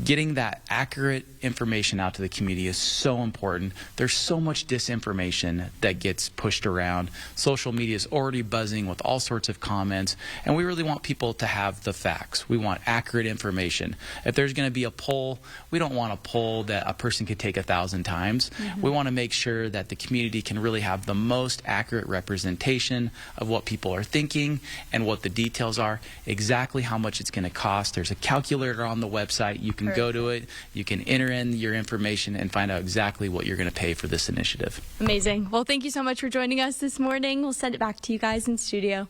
getting that accurate information out to the community is so important. There's so much disinformation that gets pushed around. Social media is already buzzing with all sorts of comments, and we really want people to have the facts. We want accurate information. If there's going to be a poll, we don't want a poll that a person could take 1,000 times. We want to make sure that the community can really have the most accurate representation of what people are thinking and what the details are, exactly how much it's going to cost. There's a calculator on the website. You can go to it, you can enter in your information and find out exactly what you're going to pay for this initiative. Amazing. Well, thank you so much for joining us this morning. We'll send it back to you guys in studio.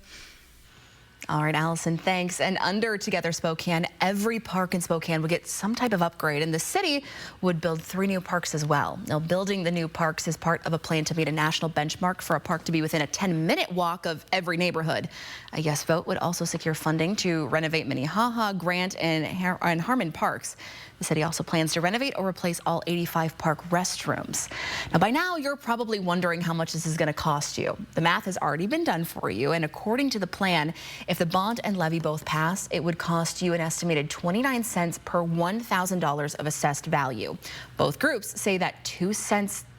All right, Allison, thanks. And under Together Spokane, every park in Spokane would get some type of upgrade, and the city would build 3 new parks as well. Now, building the new parks is part of a plan to meet a national benchmark for a park to be within a 10-minute walk of every neighborhood. A yes vote would also secure funding to renovate Minnehaha, Grant, and Harmon parks. The city also plans to renovate or replace all 85 park restrooms. Now, by now, you're probably wondering how much this is going to cost you. The math has already been done for you, and according to the plan, if the bond and levy both pass, it would cost you an estimated 29 cents per $1,000 of assessed value. Both groups say that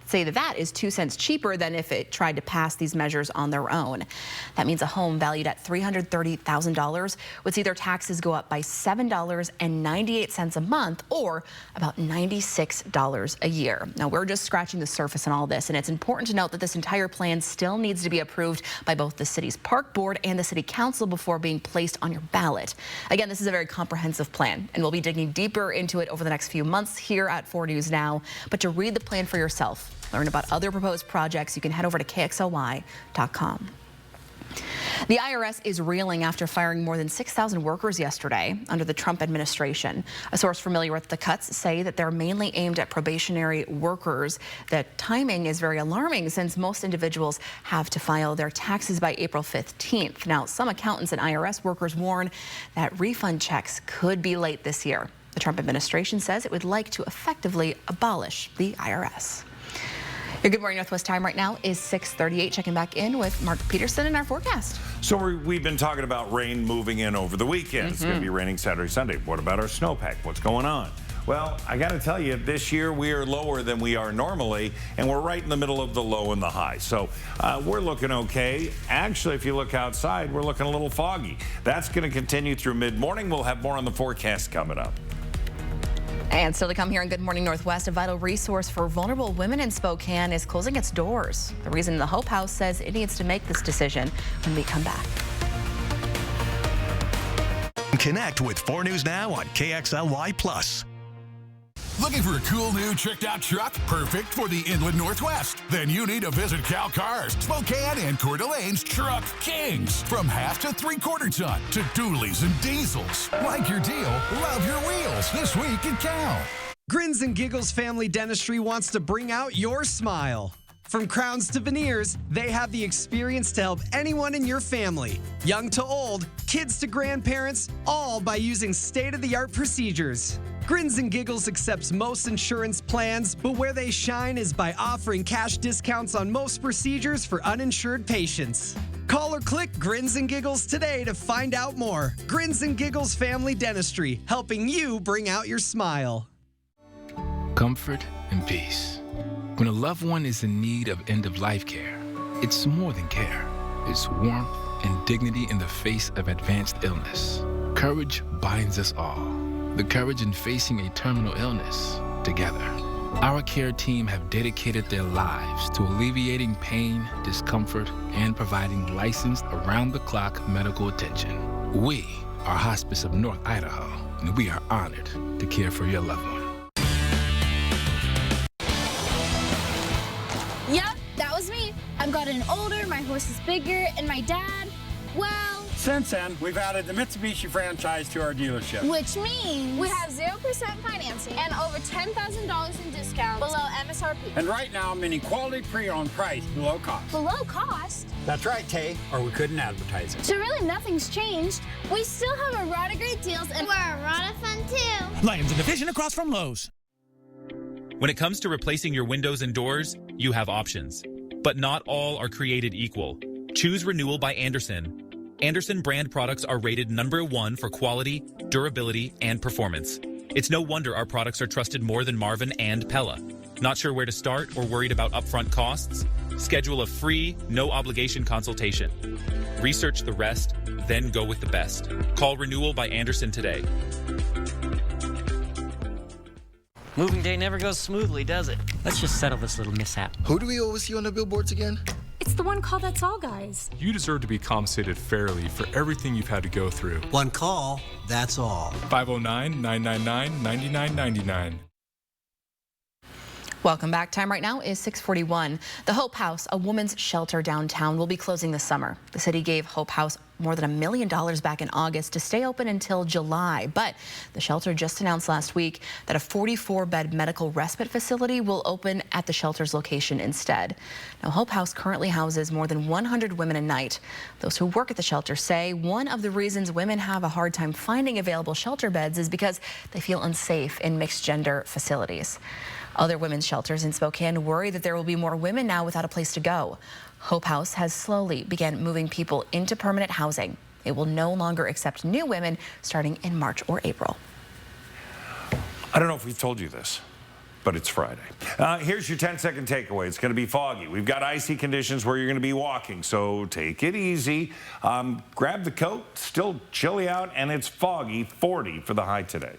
that is 2 cents cheaper than if it tried to pass these measures on their own. That means a home valued at $330,000 would see their taxes go up by $7.98 a month, or about $96 a year. Now, we're just scratching the surface on all this, and it's important to note that this entire plan still needs to be approved by both the city's park board and the city council before being placed on your ballot. Again, this is a very comprehensive plan, and we'll be digging deeper into it over the next few months here at 4 News Now. But to read the plan for yourself, learn about other proposed projects, you can head over to KXLY.com. The IRS is reeling after firing more than 6,000 workers yesterday under the Trump administration. A source familiar with the cuts say that they're mainly aimed at probationary workers. The timing is very alarming since most individuals have to file their taxes by April 15th. Now, some accountants and IRS workers warn that refund checks could be late this year. The Trump administration says it would like to effectively abolish the IRS. Your Good Morning Northwest time right now is 6:38. Checking back in with Mark Peterson in our forecast. So we've been talking about rain moving in over the weekend. It's going to be raining Saturday, Sunday. What about our snowpack? What's going on? Well, I got to tell you, this year we are lower than we are normally, and we're right in the middle of the low and the high. So we're looking okay. Actually, if you look outside, we're looking a little foggy. That's going to continue through mid-morning. We'll have more on the forecast coming up. And still to come here on Good Morning Northwest, a vital resource for vulnerable women in Spokane is closing its doors. The reason the Hope House says it needs to make this decision when we come back. Connect with 4 News Now on KXLY+. The Looking for a cool new tricked-out truck? Perfect for the Inland Northwest? Then you need to visit Cal Cars, Spokane and Coeur d'Alene's Truck Kings. From half to three-quarter ton to dualies and diesels. Like your deal, love your wheels this week at Cal. Grins and Giggles Family Dentistry wants to bring out your smile. From crowns to veneers, they have the experience to help anyone in your family. Young to old, kids to grandparents, all by using state-of-the-art procedures. Grins and Giggles accepts most insurance plans, but where they shine is by offering cash discounts on most procedures for uninsured patients. Call or click Grins and Giggles today to find out more. Grins and Giggles Family Dentistry, helping you bring out your smile. Comfort and peace. When a loved one is in need of end-of-life care, it's more than care. It's warmth and dignity in the face of advanced illness. Courage binds us all. The courage in facing a terminal illness together. Our care team have dedicated their lives to alleviating pain, discomfort, and providing licensed around-the-clock medical attention. We are Hospice of North Idaho, and we are honored to care for your loved one. Yep, that was me. I've gotten older, my horse is bigger, and my dad, well... Since then, we've added the Mitsubishi franchise to our dealership. Which means we have 0% financing and over $10,000 in discounts below MSRP. And right now, meaning quality pre-owned price below cost. Below cost? That's right, Tay, or we couldn't advertise it. So really nothing's changed. We still have a lot of great deals and we're a lot of fun too. Lions and Division across from Lowe's. When it comes to replacing your windows and doors, you have options. But not all are created equal. Choose Renewal by Andersen. Andersen brand products are rated #1 for quality, durability, and performance. It's no wonder our products are trusted more than Marvin and Pella. Not sure where to start or worried about upfront costs? Schedule a free, no-obligation consultation. Research the rest, then go with the best. Call Renewal by Andersen today. Moving day never goes smoothly, does it? Let's just settle this little mishap. Who do we always see on the billboards again? It's the one call that's all, guys. You deserve to be compensated fairly for everything you've had to go through. One call, that's all. 509-999-9999. Welcome back. Time right now is 6:41. The Hope House, a women's shelter downtown, will be closing this summer. The city gave Hope House more than $1 million back in August to stay open until July. But the shelter just announced last week that a 44-bed medical respite facility will open at the shelter's location instead. Now, Hope House currently houses more than 100 women a night. Those who work at the shelter say one of the reasons women have a hard time finding available shelter beds is because they feel unsafe in mixed-gender facilities. Other women's shelters in Spokane worry that there will be more women now without a place to go. Hope House has slowly begun moving people into permanent housing. It will no longer accept new women starting in March or April. I don't know if we've told you this, but it's Friday. Here's your 10-second takeaway. It's going to be foggy. We've got icy conditions where you're going to be walking, so take it easy. Grab the coat. Still chilly out, and it's foggy. 40 for the high today.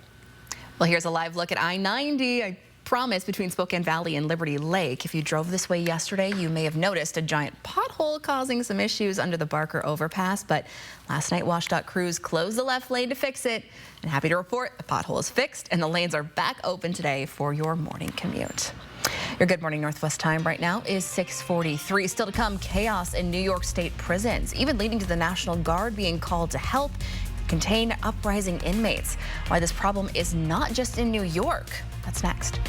Well, here's a live look at I-90. I promise, between Spokane Valley and Liberty Lake. If you drove this way yesterday, you may have noticed a giant pothole causing some issues under the Barker overpass, but last night WashDOT crews closed the left lane to fix it. And happy to report the pothole is fixed and the lanes are back open today for your morning commute. Your Good Morning Northwest time right now is 6:43. Still to come, chaos in New York State prisons, even leading to the National Guard being called to help contain uprising inmates. Why this problem is not just in New York. That's next.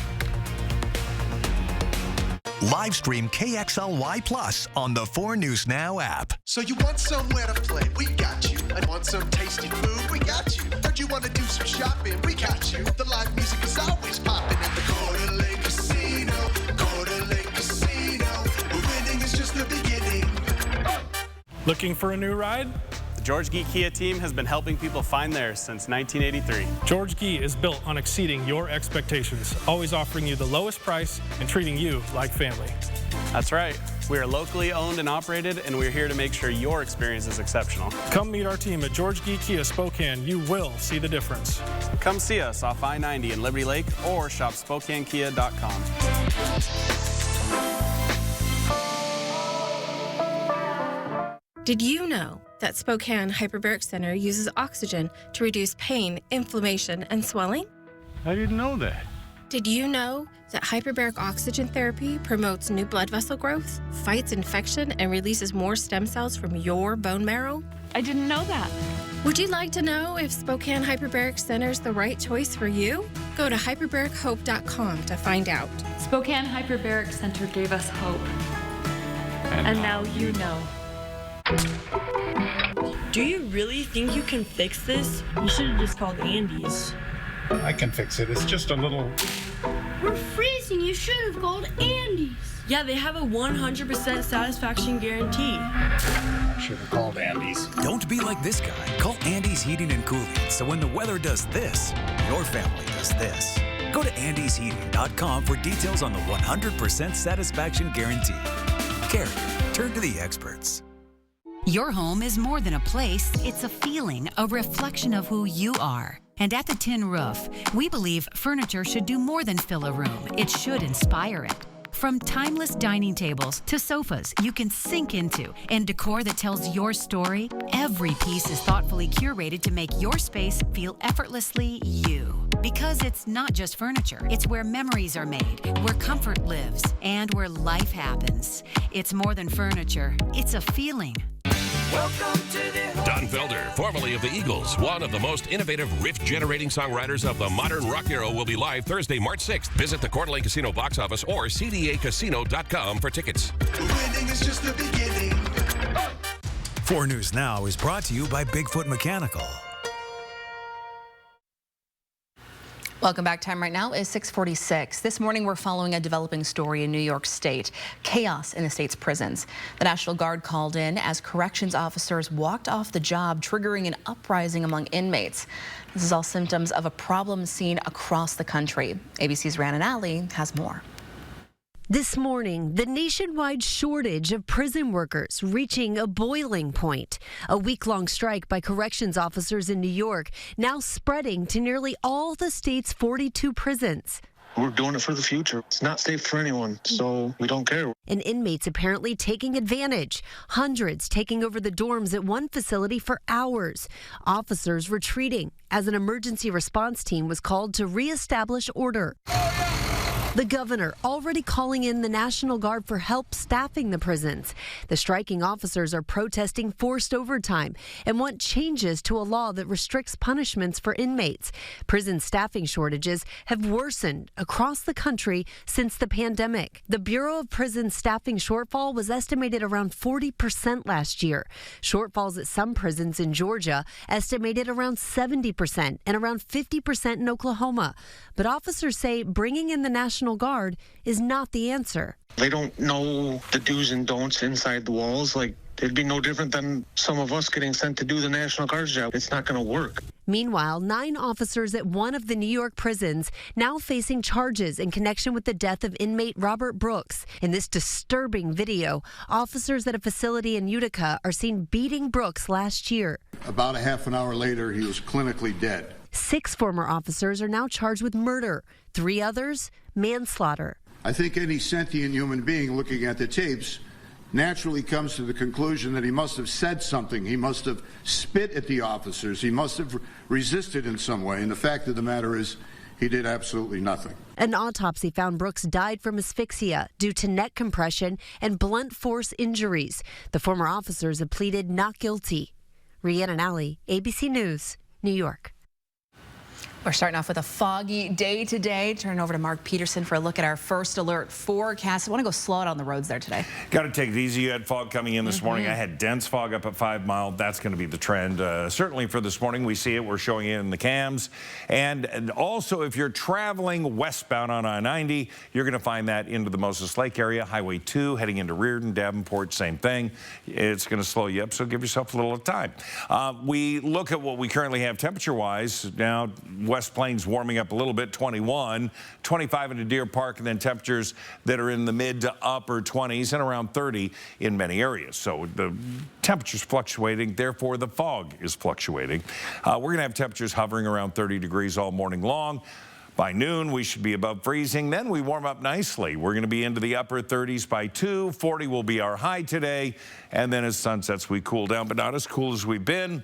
Live stream KXLY Plus on the 4 News Now app. So you want somewhere to play? We got you. I want some tasty food? We got you. Heard you want to do some shopping? We got you. The live music is always popping at the Coeur d'Alene Casino. Coeur d'Alene Casino. Winning is just the beginning. Looking for a new ride? The George Gee Kia team has been helping people find theirs since 1983. George Gee is built on exceeding your expectations, always offering you the lowest price and treating you like family. That's right. We are locally owned and operated, and we're here to make sure your experience is exceptional. Come meet our team at George Gee Kia Spokane. You will see the difference. Come see us off I-90 in Liberty Lake or shop SpokaneKia.com. Did you know that Spokane Hyperbaric Center uses oxygen to reduce pain, inflammation, and swelling? I didn't know that. Did you know that hyperbaric oxygen therapy promotes new blood vessel growth, fights infection, and releases more stem cells from your bone marrow? I didn't know that. Would you like to know if Spokane Hyperbaric Center is the right choice for you? Go to hyperbarichope.com to find out. Spokane Hyperbaric Center gave us hope. And now you know. Do you really think you can fix this? You should have just called Andy's. I can fix it. It's just a little... We're freezing. You should have called Andy's. Yeah, they have a 100% satisfaction guarantee. Should have called Andy's. Don't be like this guy. Call Andy's Heating and Cooling. So when the weather does this, your family does this. Go to andysheating.com for details on the 100% satisfaction guarantee. Carrier, turn to the experts. Your home is more than a place. It's a feeling, a reflection of who you are. And at the Tin Roof, we believe furniture should do more than fill a room. It should inspire it. From timeless dining tables to sofas you can sink into and decor that tells your story, every piece is thoughtfully curated to make your space feel effortlessly you. Because it's not just furniture, it's where memories are made, where comfort lives, and where life happens. It's more than furniture, it's a feeling. Welcome to the Don Felder, formerly of the Eagles, one of the most innovative riff-generating songwriters of the modern rock era, will be live Thursday, March 6th. Visit the Coeur d'Alene Casino box office or cdacasino.com for tickets. Winning is just the beginning. 4 News Now is brought to you by Bigfoot Mechanical. Welcome back. Time right now is 6:46. This morning we're following a developing story in New York State. Chaos in the state's prisons. The National Guard called in as corrections officers walked off the job, triggering an uprising among inmates. This is all symptoms of a problem seen across the country. ABC's Rhiannon Alley has more. This morning, the nationwide shortage of prison workers reaching a boiling point. A week-long strike by corrections officers in New York now spreading to nearly all the state's 42 prisons. We're doing it for the future. It's not safe for anyone, so we don't care. And inmates apparently taking advantage. Hundreds taking over the dorms at one facility for hours. Officers retreating as an emergency response team was called to reestablish order. The governor already calling in the National Guard for help staffing the prisons. The striking officers are protesting forced overtime and want changes to a law that restricts punishments for inmates. Prison staffing shortages have worsened across the country since the pandemic. The Bureau of Prison staffing shortfall was estimated around 40% last year. Shortfalls at some prisons in Georgia estimated around 70% and around 50% in Oklahoma. But officers say bringing in the National Guard is not the answer. They don't know the do's and don'ts inside the walls. Like, it'd be no different than some of us getting sent to do the National Guard's job. It's not going to work. Meanwhile, 9 officers at one of the New York prisons now facing charges in connection with the death of inmate Robert Brooks. In this disturbing video, officers at a facility in Utica are seen beating Brooks last year. About a half an hour later, he was clinically dead. 6 former officers are now charged with murder. 3 others, manslaughter. I think any sentient human being looking at the tapes naturally comes to the conclusion that he must have said something. He must have spit at the officers. He must have resisted in some way. And the fact of the matter is, he did absolutely nothing. An autopsy found Brooks died from asphyxia due to neck compression and blunt force injuries. The former officers have pleaded not guilty. Rhiannon Alley, ABC News, New York. We're starting off with a foggy day today. Turn over to Mark Peterson for a look at our first alert forecast. I want to go slow out on the roads there today. Got to take it easy. You had fog coming in this morning. I had dense fog up at 5 Mile. That's going to be the trend. Certainly for this morning, we see it. We're showing it in the cams. And also, if you're traveling westbound on I-90, you're going to find that into the Moses Lake area. Highway 2 heading into Reardon, Davenport, same thing. It's going to slow you up, so give yourself a little time. We look at what we currently have temperature-wise. Now, West Plains warming up a little bit, 21, 25 into Deer Park, and then temperatures that are in the mid to upper 20s and around 30 in many areas. So the temperature's fluctuating, therefore the fog is fluctuating. We're going to have temperatures hovering around 30 degrees all morning long. By noon, we should be above freezing. Then we warm up nicely. We're going to be into the upper 30s by 2. 40 will be our high today. And then as sun sets, we cool down, but not as cool as we've been.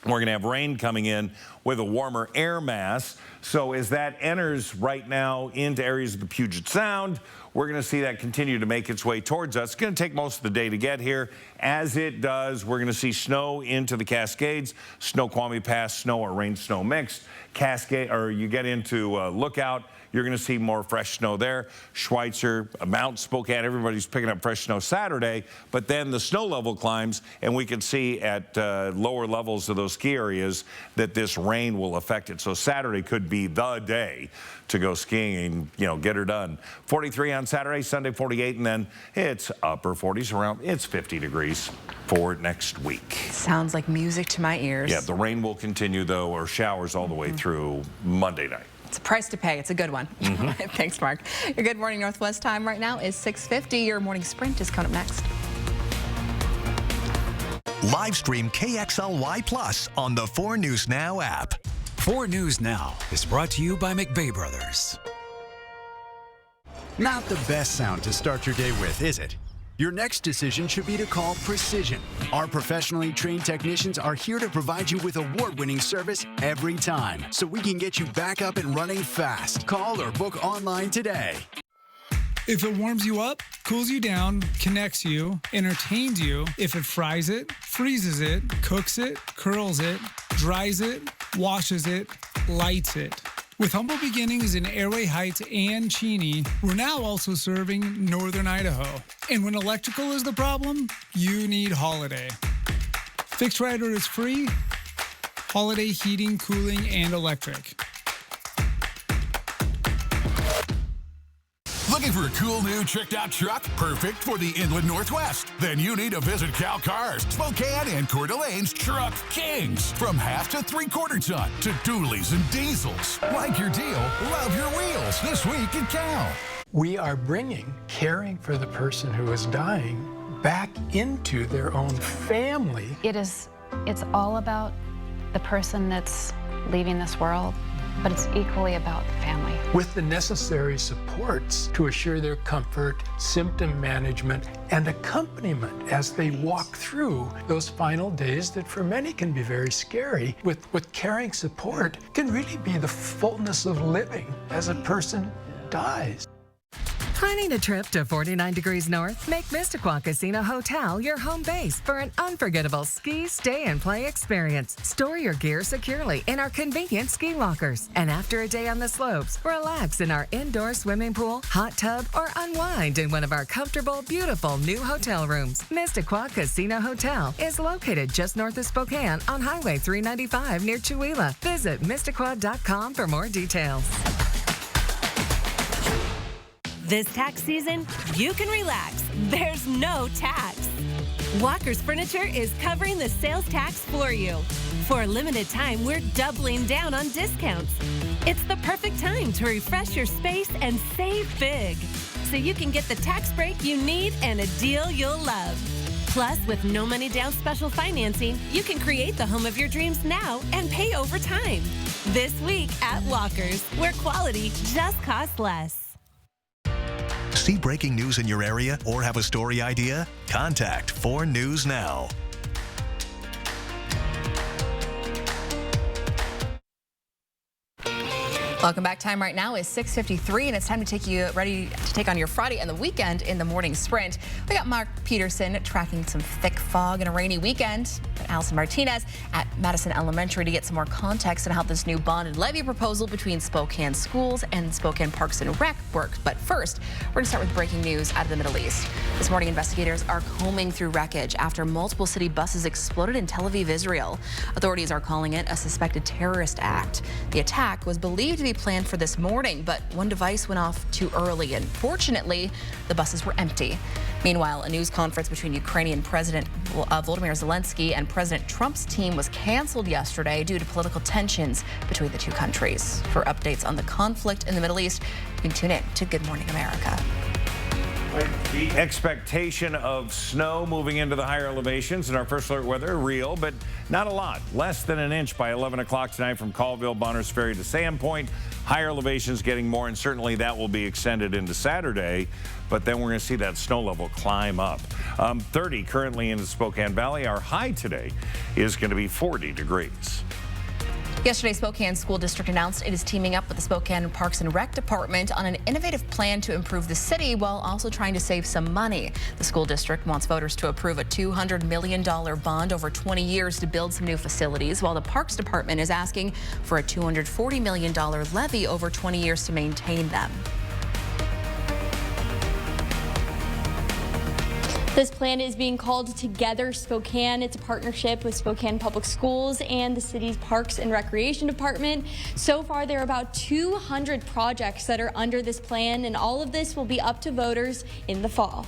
We're going to have rain coming in with a warmer air mass. So as that enters right now into areas of the Puget Sound, we're going to see that continue to make its way towards us. It's going to take most of the day to get here. As it does, we're going to see snow into the Cascades, Snoqualmie Pass, snow or rain snow mixed. Cascade, or you get into Lookout, you're going to see more fresh snow there. Schweitzer, Mount Spokane, everybody's picking up fresh snow Saturday, but then the snow level climbs, and we can see at lower levels of those ski areas that this rain will affect it. So Saturday could be the day to go skiing and, get her done. 43 on Saturday, Sunday 48, and then it's upper 40s around, it's 50 degrees for next week. Sounds like music to my ears. Yeah, the rain will continue, though, or showers all the way through Monday night. It's a price to pay. It's a good one. Thanks, Mark. Your Good Morning Northwest time right now is 6:50. Your morning sprint is coming up next. Live stream KXLY Plus on the 4 News Now app. 4 News Now is brought to you by McVeigh Brothers. Not the best sound to start your day with, is it? Your next decision should be to call Precision. Our professionally trained technicians are here to provide you with award-winning service every time, so we can get you back up and running fast. Call or book online today. If it warms you up, cools you down, connects you, entertains you, if it fries it, freezes it, cooks it, curls it, dries it, washes it, lights it. With humble beginnings in Airway Heights and Cheney, we're now also serving northern Idaho. And when electrical is the problem, you need Holiday. Fixed Rider is free. Holiday heating, cooling, and electric. Looking for a cool new tricked-out truck? Perfect for the Inland Northwest? Then you need to visit Cal Cars, Spokane and Coeur d'Alene's Truck Kings. From half to 3/4 ton to dualies and diesels. Like your deal, love your wheels. This week at Cal. We are bringing caring for the person who is dying back into their own family. It's all about the person that's leaving this world, but it's equally about the family. With the necessary supports to assure their comfort, symptom management, and accompaniment as they walk through those final days that for many can be very scary. With caring support can really be the fullness of living as a person dies. Planning a trip to 49 degrees north? Make Mistaqua Casino Hotel your home base for an unforgettable ski, stay, and play experience. Store your gear securely in our convenient ski lockers. And after a day on the slopes, relax in our indoor swimming pool, hot tub, or unwind in one of our comfortable, beautiful new hotel rooms. Mistaqua Casino Hotel is located just north of Spokane on Highway 395 near Chewelah. Visit Mistaqua.com for more details. This tax season, you can relax. There's no tax. Walker's Furniture is covering the sales tax for you. For a limited time, we're doubling down on discounts. It's the perfect time to refresh your space and save big, so you can get the tax break you need and a deal you'll love. Plus, with no money down special financing, you can create the home of your dreams now and pay over time. This week at Walker's, where quality just costs less. See breaking news in your area or have a story idea? Contact 4 News Now. Welcome back. Time right now is 6:53, and it's time to take you ready to take on your Friday and the weekend in the morning sprint. We got Mark Peterson tracking some thick fog and a rainy weekend. Allison Martinez at Madison Elementary to get some more context on how this new bond and levy proposal between Spokane schools and Spokane Parks and Rec works. But first, we're going to start with breaking news out of the Middle East. This morning, investigators are combing through wreckage after multiple city buses exploded in Tel Aviv, Israel. Authorities are calling it a suspected terrorist act. The attack was believed to be planned for this morning, but one device went off too early, and fortunately, the buses were empty. Meanwhile, a news conference between Ukrainian President Volodymyr Zelensky and President Trump's team was canceled yesterday due to political tensions between the two countries. For updates on the conflict in the Middle East, you can tune in to Good Morning America. The expectation of snow moving into the higher elevations in our first alert weather, real, but not a lot. Less than an inch by 11 o'clock tonight from Colville, Bonners Ferry to Sandpoint. Higher elevations getting more, and certainly that will be extended into Saturday. But then we're going to see that snow level climb up. 30 currently in the Spokane Valley. Our high today is going to be 40 degrees. Yesterday, Spokane School District announced it is teaming up with the Spokane Parks and Rec Department on an innovative plan to improve the city while also trying to save some money. The school district wants voters to approve a $200 million bond over 20 years to build some new facilities, while the Parks Department is asking for a $240 million levy over 20 years to maintain them. This plan is being called Together Spokane. It's a partnership with Spokane Public Schools and the city's Parks and Recreation Department. So far, there are about 200 projects that are under this plan, and all of this will be up to voters in the fall.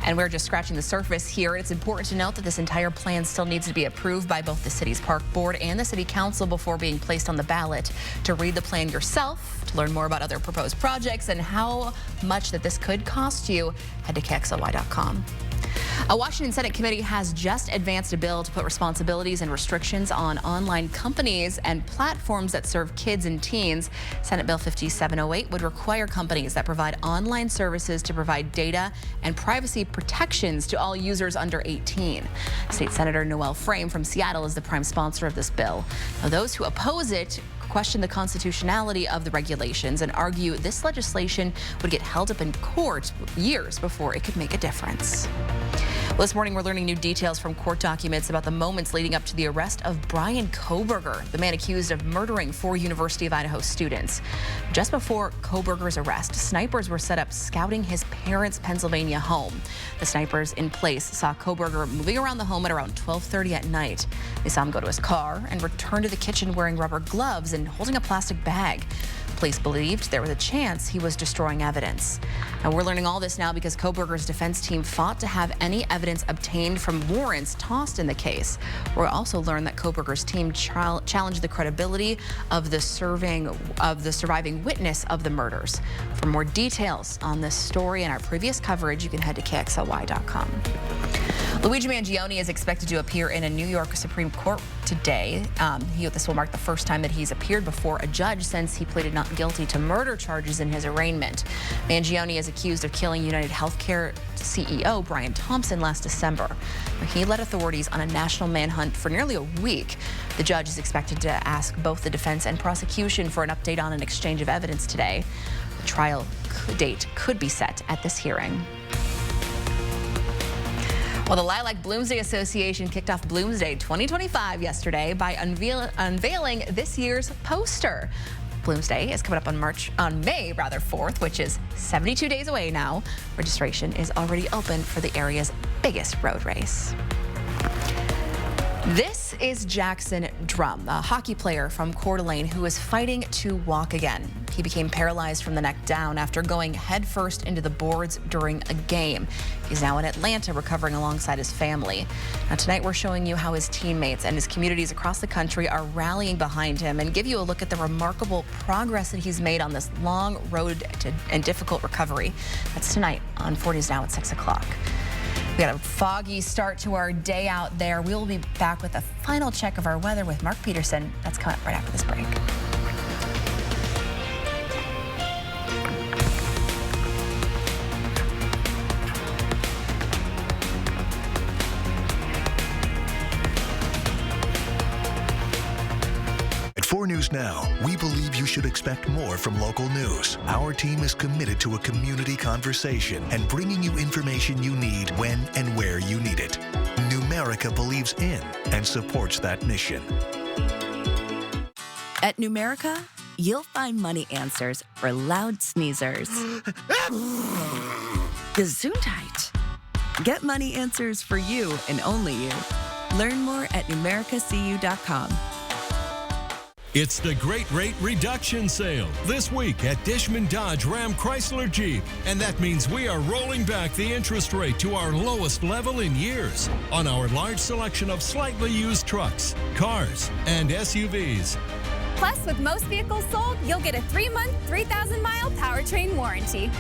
And we're just scratching the surface here. It's important to note that this entire plan still needs to be approved by both the city's park board and the city council before being placed on the ballot. To read the plan yourself, to learn more about other proposed projects and how much that this could cost you, head to KXLY.com. A Washington Senate committee has just advanced a bill to put responsibilities and restrictions on online companies and platforms that serve kids and teens. Senate Bill 5708 would require companies that provide online services to provide data and privacy protections to all users under 18. State Senator Noel Frame from Seattle is the prime sponsor of this bill. Now, those who oppose it question the constitutionality of the regulations and argue this legislation would get held up in court years before it could make a difference. Well, this morning, we're learning new details from court documents about the moments leading up to the arrest of Brian Koberger, the man accused of murdering 4 University of Idaho students. Just before Koberger's arrest, snipers were set up scouting his parents' Pennsylvania home. The snipers in place saw Koberger moving around the home at around 12:30 at night. They saw him go to his car and return to the kitchen wearing rubber gloves and holding a plastic bag. Police believed there was a chance he was destroying evidence. Now, we're learning all this now because Koberger's defense team fought to have any evidence obtained from warrants tossed in the case. We'll also learn that Koberger's team challenged the credibility of the surviving witness of the murders. For more details on this story and our previous coverage, you can head to KXLY.com. Luigi Mangione is expected to appear in a New York Supreme Court today. This will mark the first time that he's appeared before a judge since he pleaded not guilty to murder charges in his arraignment. Mangione is accused of killing United Healthcare CEO Brian Thompson last December. He led authorities on a national manhunt for nearly a week. The judge is expected to ask both the defense and prosecution for an update on an exchange of evidence today. The trial date could be set at this hearing. Well, the Lilac Bloomsday Association kicked off Bloomsday 2025 yesterday by unveiling this year's poster. Bloomsday is coming up on May 4th, which is 72 days away now. Registration is already open for the area's biggest road race. This is Jackson Drum, a hockey player from Coeur d'Alene who is fighting to walk again. He became paralyzed from the neck down after going headfirst into the boards during a game. He's now in Atlanta recovering alongside his family. Now, tonight we're showing you how his teammates and his communities across the country are rallying behind him and give you a look at the remarkable progress that he's made on this long road and difficult recovery. That's tonight on 40s Now at 6 o'clock. We got a foggy start to our day out there. We'll be back with a final check of our weather with Mark Peterson. That's coming up right after this break. At 4 News Now, we believe you should expect more from local news. Our team is committed to a community conversation and bringing you information you need when and where you need it. Numerica believes in and supports that mission. At Numerica, you'll find money answers for loud sneezers. Gesundheit. Get money answers for you and only you. Learn more at numericacu.com. It's the Great Rate Reduction Sale this week at Dishman Dodge Ram Chrysler Jeep. And that means we are rolling back the interest rate to our lowest level in years on our large selection of slightly used trucks, cars, and SUVs. Plus, with most vehicles sold, you'll get a 3-month, 3,000-mile powertrain warranty.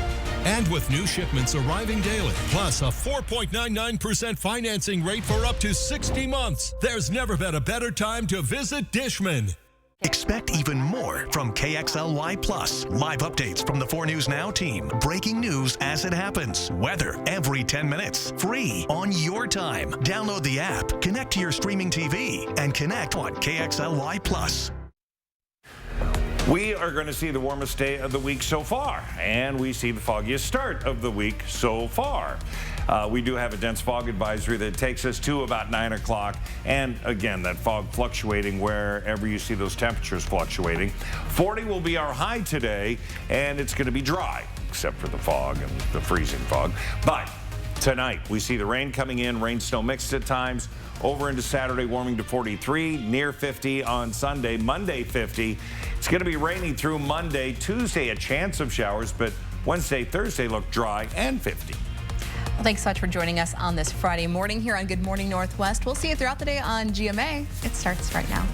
And with new shipments arriving daily, plus a 4.99% financing rate for up to 60 months, there's never been a better time to visit Dishman. Expect even more from KXLY Plus. Live updates from the 4 News Now team. Breaking news as it happens. Weather every 10 minutes. Free on your time. Download the app, connect to your streaming TV, and connect on KXLY Plus. We are going to see the warmest day of the week so far, and we see the foggiest start of the week so far. We do have a dense fog advisory that takes us to about 9 o'clock, and again, that fog fluctuating wherever you see those temperatures fluctuating. 40 will be our high today, and it's going to be dry, except for the fog and the freezing fog. But tonight, we see the rain coming in, rain-snow mixed at times. Over into Saturday, warming to 43, near 50 on Sunday. Monday, 50. It's going to be rainy through Monday. Tuesday, a chance of showers, but Wednesday, Thursday look dry and 50. Well, thanks so much for joining us on this Friday morning here on Good Morning Northwest. We'll see you throughout the day on GMA. It starts right now.